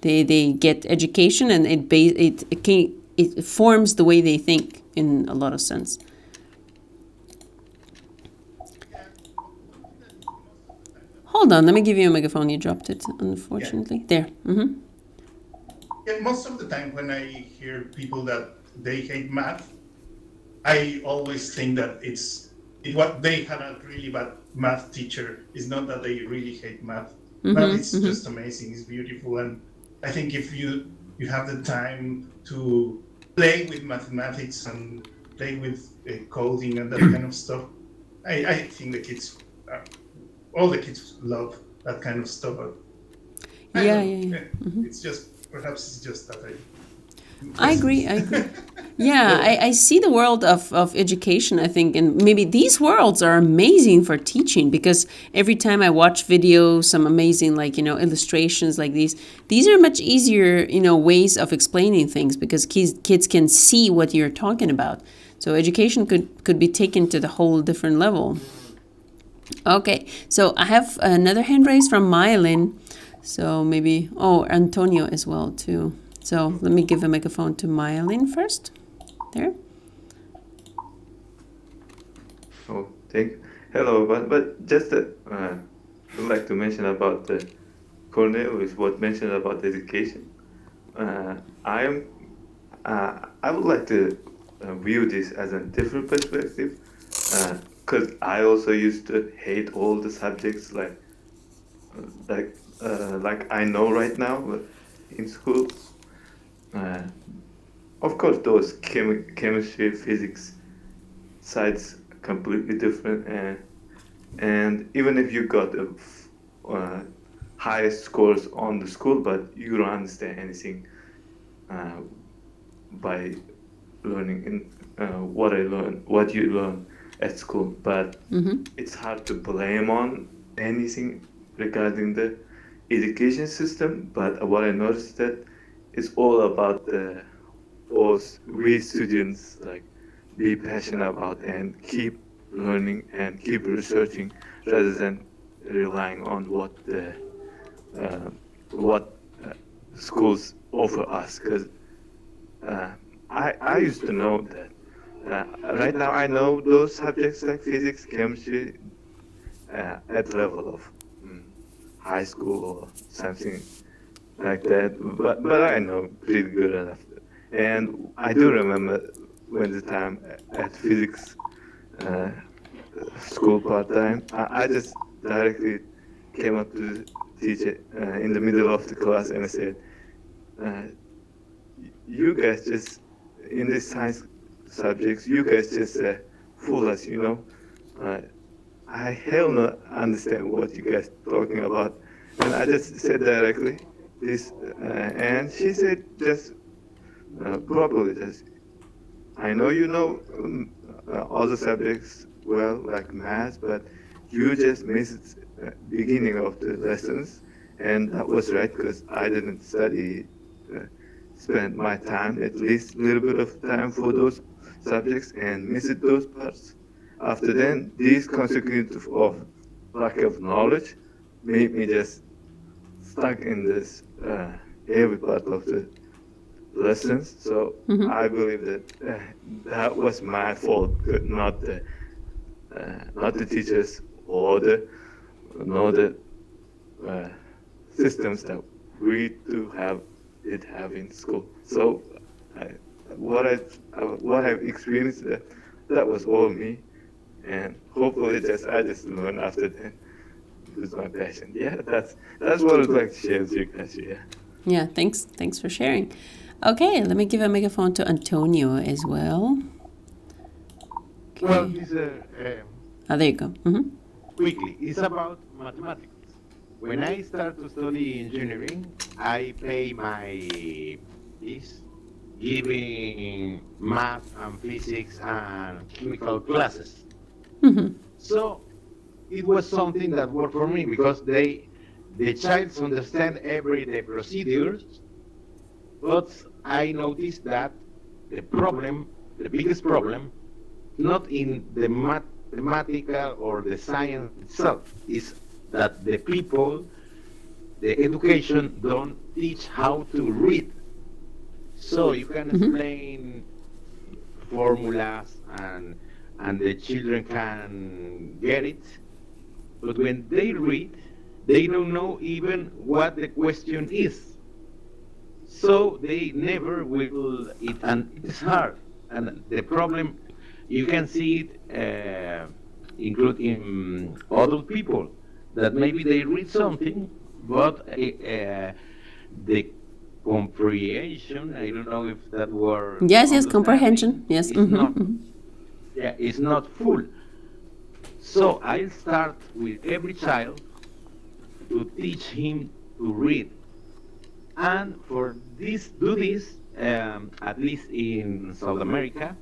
they get education, and it forms the way they think in a lot of sense. Hold on, let me give you a megaphone. You dropped it, unfortunately. Yeah. There. Mm-hmm. Yeah, most of the time when I hear people that they hate math, I always think that it's what they had a really bad math teacher. It's not that they really hate math. Math is just amazing. It's beautiful, and I think if you have the time to play with mathematics and play with coding and that kind of stuff, I think the kids, all the kids love that kind of stuff. Yeah. It's just. Perhaps it's just that I agree. Yeah, I see the world of education, I think, and maybe these worlds are amazing for teaching, because every time I watch videos, some amazing illustrations like these are much easier, ways of explaining things, because kids can see what you're talking about. So education could be taken to the whole different level. Okay, so I have another hand raised from Myelin. So maybe, Antonio as well too. So let me give a microphone to Myelin first. There. Oh, thank you. Hello, but just I'd like to mention about the Cornelius, what mentioned about education. I would like to view this as a different perspective, because I also used to hate all the subjects like I know right now in school. Of course, those chemistry, physics sides completely different, and even if you got the highest scores on the school, but you don't understand anything by learning in what you learn at school. But it's hard to blame on anything regarding the education system. But what I noticed that it's all about we students be passionate about and keep learning and keep researching, rather than relying on what schools offer us. Because I used to know that. Right now I know those subjects like physics, chemistry at level of high school or something like that, but I know pretty good enough. And I do remember when the time at physics school part-time, I just directly came up to the teacher in the middle of the class and I said, you guys just, in these science subjects, you guys just fool us, I hell no understand what you guys talking about. And I just said directly this, and she said just probably just, I know you know all the subjects well, like math, but you just missed beginning of the lessons, and that was right because I didn't study, spend my time, at least a little bit of time for those subjects and missed those parts. After then, these consequences of lack of knowledge made me just stuck in this heavy part of the lessons. So I believe that that was my fault, not the teachers or the systems that we do have in school. So what I've experienced, that was all me, and hopefully I just learned after that. It's my passion. Yeah, that's what I'd like to share with you guys. Yeah. Yeah, thanks for sharing. Okay, let me give a microphone to Antonio as well. Okay. Well, this there you go. Quickly, it's about mathematics. When I start to study engineering, I pay my fees giving math and physics and chemical classes. So it was something that worked for me because the child understand everyday procedures, but I noticed that the biggest problem, not in the mathematical or the science itself, is that the people, the education don't teach how to read. So you can explain formulas and the children can get it, but when they read, they don't know even what the question is. So they never will, and it's hard. And the problem, you can see it include in adult people, that maybe they read something, but the comprehension, I don't know if that word. Yes, comprehension. Yes. Yeah, it's not full. So I'll start with every child to teach him to read. And for this, at least in South America,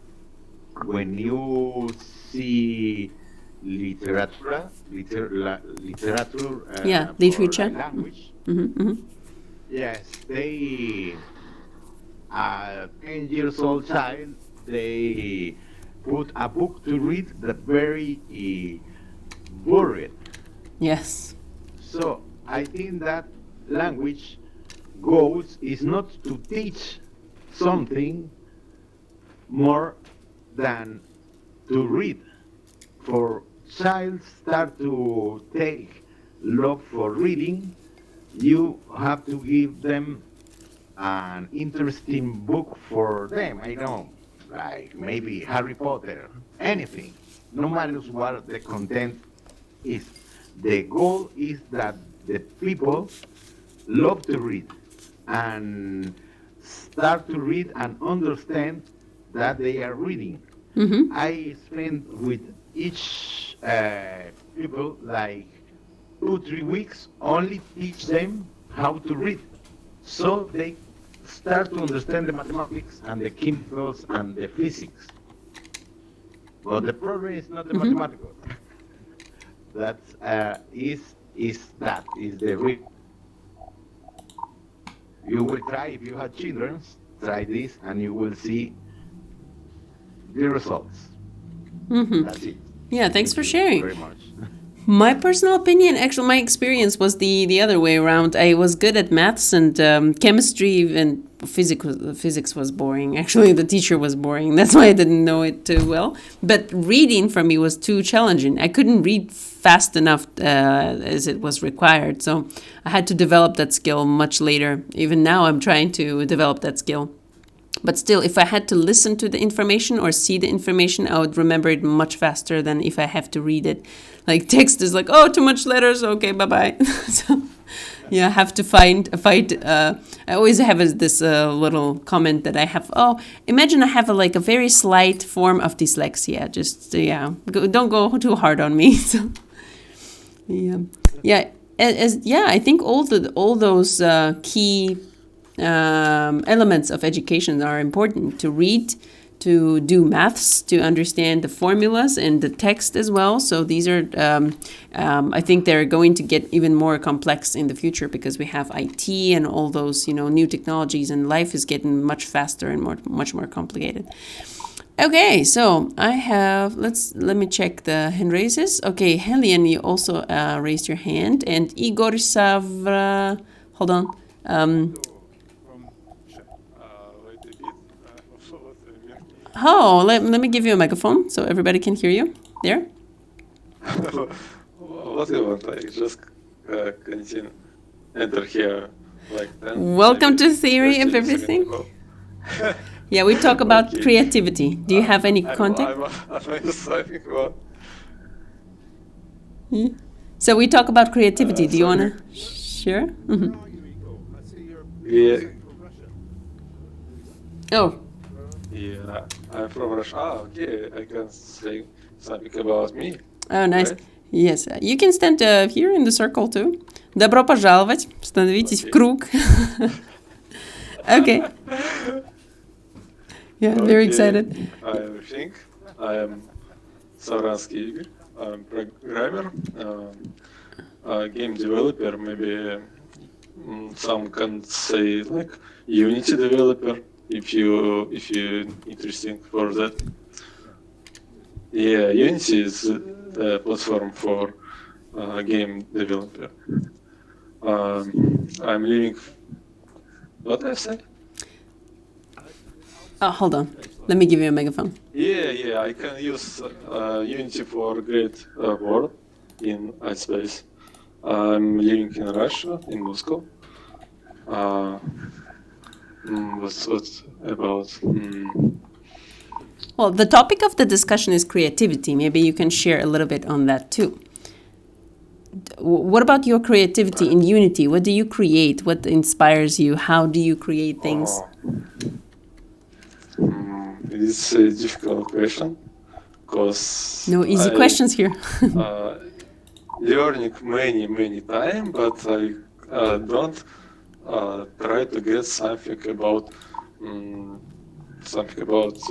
when you see literature, literature. Language. Yes, they, 10 years old child, they put a book to read that very boring. Yes. So I think that language goals is not to teach something more than to read. For child start to take love for reading, you have to give them an interesting book for them. I know, like maybe Harry Potter, anything, no matter what the content is. The goal is that the people love to read and start to read and understand that they are reading. I spend with each people like 2-3 weeks, only teach them how to read, so they start to understand the mathematics and the chemicals and the physics. But the problem is not the mathematical. That is the real. You will try, if you have children, try this and you will see the results. That's it. Yeah, thanks for Thank you sharing. very much. My personal opinion, actually, my experience was the other way around. I was good at maths and chemistry, and physics was boring. Actually, the teacher was boring. That's why I didn't know it too well. But reading for me was too challenging. I couldn't read fast enough as it was required. So I had to develop that skill much later. Even now, I'm trying to develop that skill. But still, if I had to listen to the information or see the information, I would remember it much faster than if I have to read it. Like text is like, oh, too much letters. Okay, bye-bye. So, yeah, I have to fight. I always have this little comment that I have. Oh, imagine I have a very slight form of dyslexia. Just, don't go too hard on me. So, I think all those key elements of education are important: to read, to do maths, to understand the formulas and the text as well. So these are, I think they're going to get even more complex in the future because we have IT and all those, new technologies, and life is getting much faster and much more complicated. Okay, so I have, let me check the hand raises. Okay, Helian, you also raised your hand, and Igor Savra, hold on. Oh, let me give you a microphone so everybody can hear you. There? What do you want? I just continue, enter here like 10. Welcome to Theory of Everything. Yeah, we talk about creativity. Do you have any context? So we talk about creativity. Do you want to share? Mm-hmm. Yeah. Oh. Yeah, I'm from Russia. Okay, I can say something about me. Oh, nice. Right? Yes, you can stand here in the circle too. Добро пожаловать. Становитесь в круг. Okay. Yeah, I'm very excited. I think I am Savransky Igor. I'm programmer, game developer, maybe some can say like Unity developer. If you interesting for that. Yeah, Unity is a platform for game developer. I'm living. What I say? Oh, hold on. Let me give you a megaphone. Yeah, I can use Unity for great world in iSpace. I'm living in Russia, in Moscow. What's about? Well, the topic of the discussion is creativity. Maybe you can share a little bit on that too. What about your creativity in Unity? What do you create? What inspires you? How do you create things? It's a difficult question because no easy questions here. Learning many time, but I don't try to get something about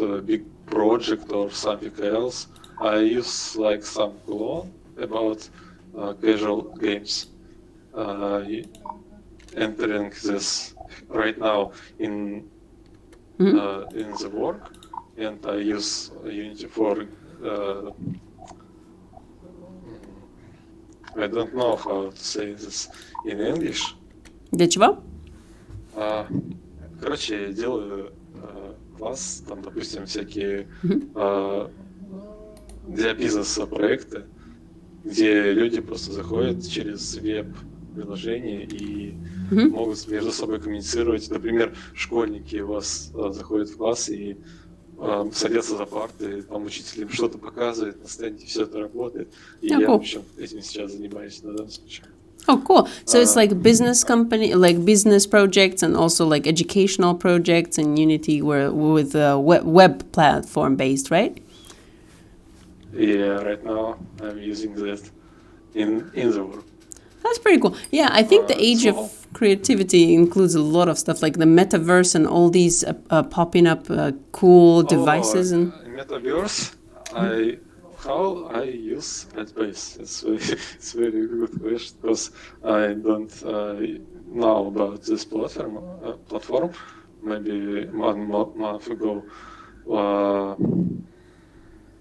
a big project or something else. I use like some clone about casual games. Entering this right now in the work, and I use Unity for I don't know how to say this in English. Для чего? Короче, я делаю класс, там, допустим, всякие для бизнеса проекты, где люди просто заходят через веб-приложение и могут между собой коммуницировать. Например, школьники у вас заходят в класс и садятся за парты, там учитель им что-то показывает, на стенде все это работает. И я, в общем, этим сейчас занимаюсь на данном случае. Oh, cool. So it's like business company, like business projects and also like educational projects in Unity with web platform based, right? Yeah, right now I'm using that in the work. That's pretty cool. Yeah, I think the age of creativity includes a lot of stuff like the metaverse and all these popping up cool devices. And Metaverse, how I use iSpace? It's very good question because I don't know about this platform. Maybe 1 month ago,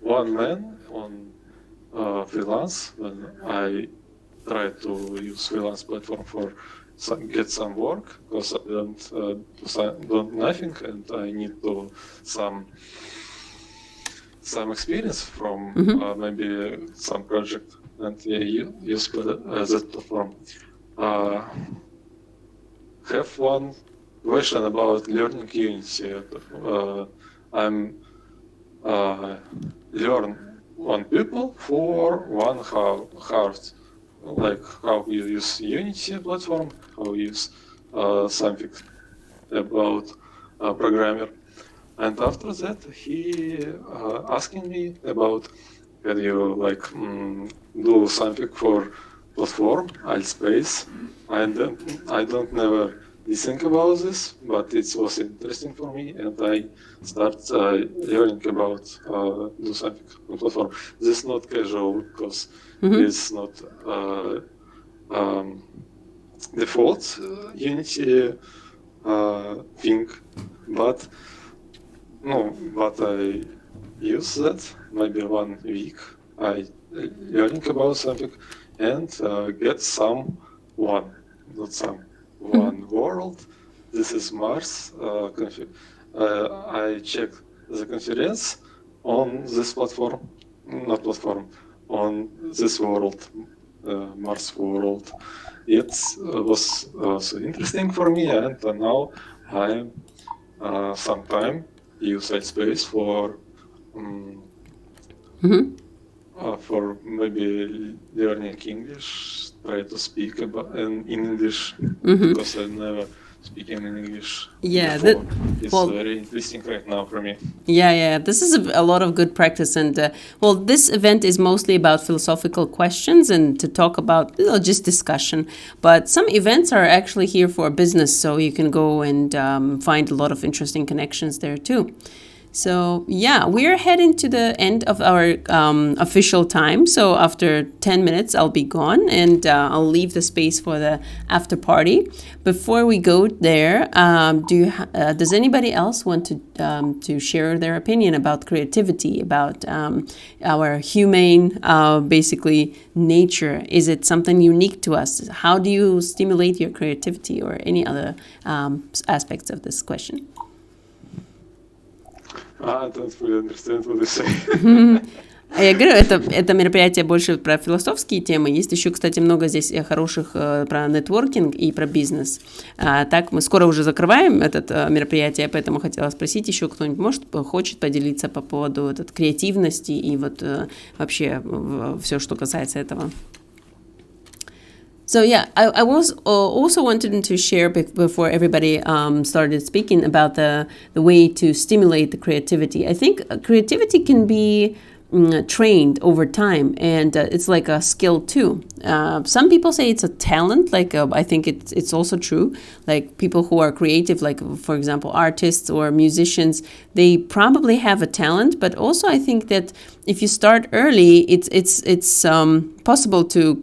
one man on freelance when I try to use freelance platform for get some work because I don't nothing and I need to some experience from maybe some project and use that platform. Have one question about learning Unity. I'm learn one people for 1 hour. Like how you use Unity platform, how you use something about programmer. And after that, he asking me about can you like do something for platform, iSpace. I don't never think about this, but it was interesting for me, and I start learning about do something on platform. This is not casual because it's not default Unity thing, but I use that maybe 1 week. I learning about something and get one world. This is Mars. I check the conference on this platform, on this world, Mars world. It was so interesting for me, and now I sometime use Lightspace for maybe learning English, try to speak in English because I never speak in English. Yeah, it's very interesting right now for me. Yeah. This is a lot of good practice, and this event is mostly about philosophical questions and to talk about just discussion. But some events are actually here for business, so you can go and find a lot of interesting connections there too. So yeah, we're heading to the end of our official time. So after 10 minutes, I'll be gone and I'll leave the space for the after party. Before we go there, does anybody else want to share their opinion about creativity, about our humane, basically nature? Is it something unique to us? How do you stimulate your creativity, or any other aspects of this question? I don't really understand what they say. Я говорю, это мероприятие больше про философские темы. Есть еще, кстати, много здесь хороших про нетворкинг и про бизнес. Так, мы скоро уже закрываем это мероприятие, поэтому хотела спросить еще, кто-нибудь хочет поделиться по поводу креативности и вообще все, что касается этого. So yeah, I was also wanted to share before everybody started speaking about the way to stimulate the creativity. I think creativity can be trained over time, and it's like a skill too. Some people say it's a talent. I think it's also true. Like people who are creative, like for example artists or musicians, they probably have a talent. But also I think that if you start early, it's possible to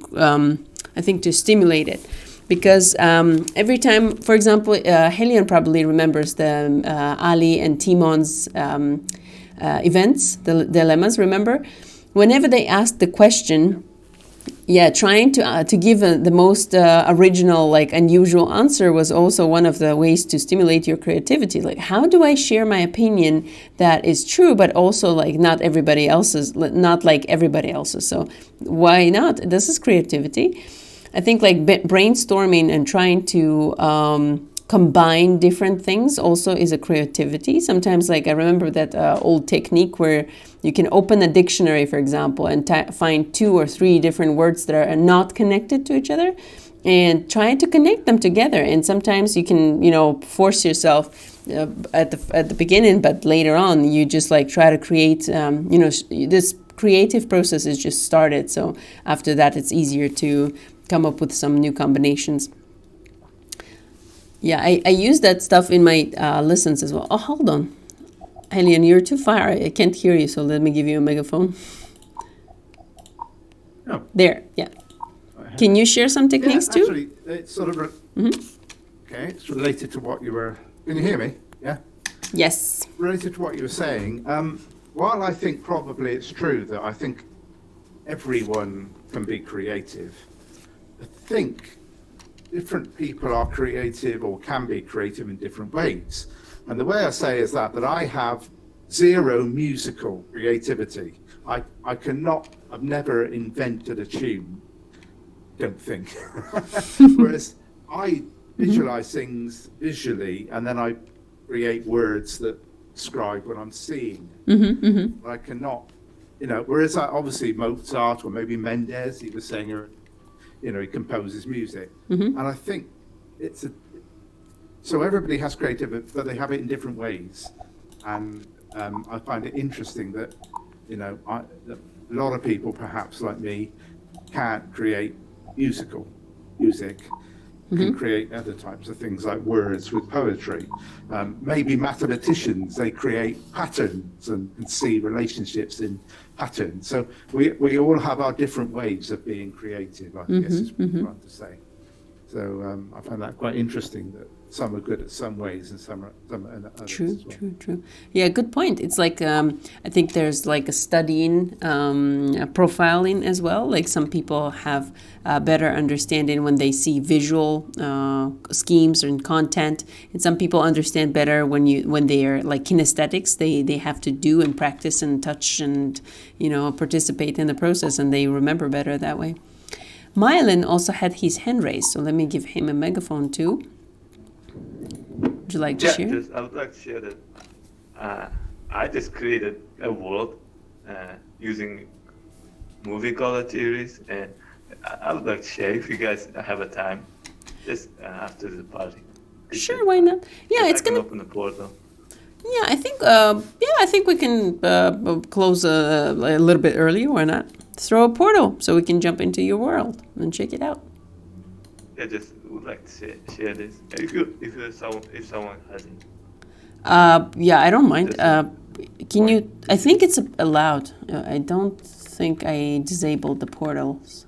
to stimulate it, because every time, for example, Helion probably remembers the Ali and Timon's events, the dilemmas, remember? Whenever they asked the question, trying to give the most original, unusual answer was also one of the ways to stimulate your creativity. Like, how do I share my opinion that is true, but also not like everybody else's? So why not? This is creativity. I think brainstorming and trying to combine different things also is a creativity. Sometimes I remember that old technique where you can open a dictionary, for example, and find 2 or 3 different words that are not connected to each other and try to connect them together. And sometimes you can, force yourself at the beginning, but later on you just try to create, this creative process is just started. So after that, it's easier to come up with some new combinations. Yeah, I use that stuff in my lessons as well. Oh, hold on. Helion, you're too far. I can't hear you, so let me give you a megaphone. Oh. There, yeah. Can you share some techniques too? Actually, it's sort of... Okay, it's related to what you were... Can you hear me? Yeah? Yes. Related to what you were saying, while I think probably it's true that I think everyone can be creative, I think different people are creative or can be creative in different ways. And the way I say is that I have zero musical creativity. I've never invented a tune, don't think. Whereas I visualize things visually, and then I create words that describe what I'm seeing. But I cannot, whereas obviously Mozart or maybe Mendes, he was saying, he composes music. And I think so everybody has creativity, but they have it in different ways. And I find it interesting that, a lot of people, perhaps like me, can't create music, can create other types of things like words with poetry. Maybe mathematicians, they create patterns and see relationships in patterns. So we all have our different ways of being creative, I guess is what I'm trying to say. So I find that quite interesting that some are good at some ways and some are at others. True, as well. true. Yeah, good point. It's like I think there's like a studying, profiling as well. Like some people have better understanding when they see visual schemes and content, and some people understand better when they are like kinesthetics. They have to do and practice and touch and participate in the process, and they remember better that way. Mylan also had his hand raised, so let me give him a megaphone too. Would you like to share? I would like to share that I just created a world using movie color theories, and I would like to share if you guys have a time, just after the party. Sure, why not? Yeah, it's gonna open the portal. Yeah, I think we can close a little bit earlier. Why not? Throw a portal so we can jump into your world and check it out. I just would like to share this. If someone has it. Yeah, I don't mind. Can you? I think it's allowed. I don't think I disabled the portals.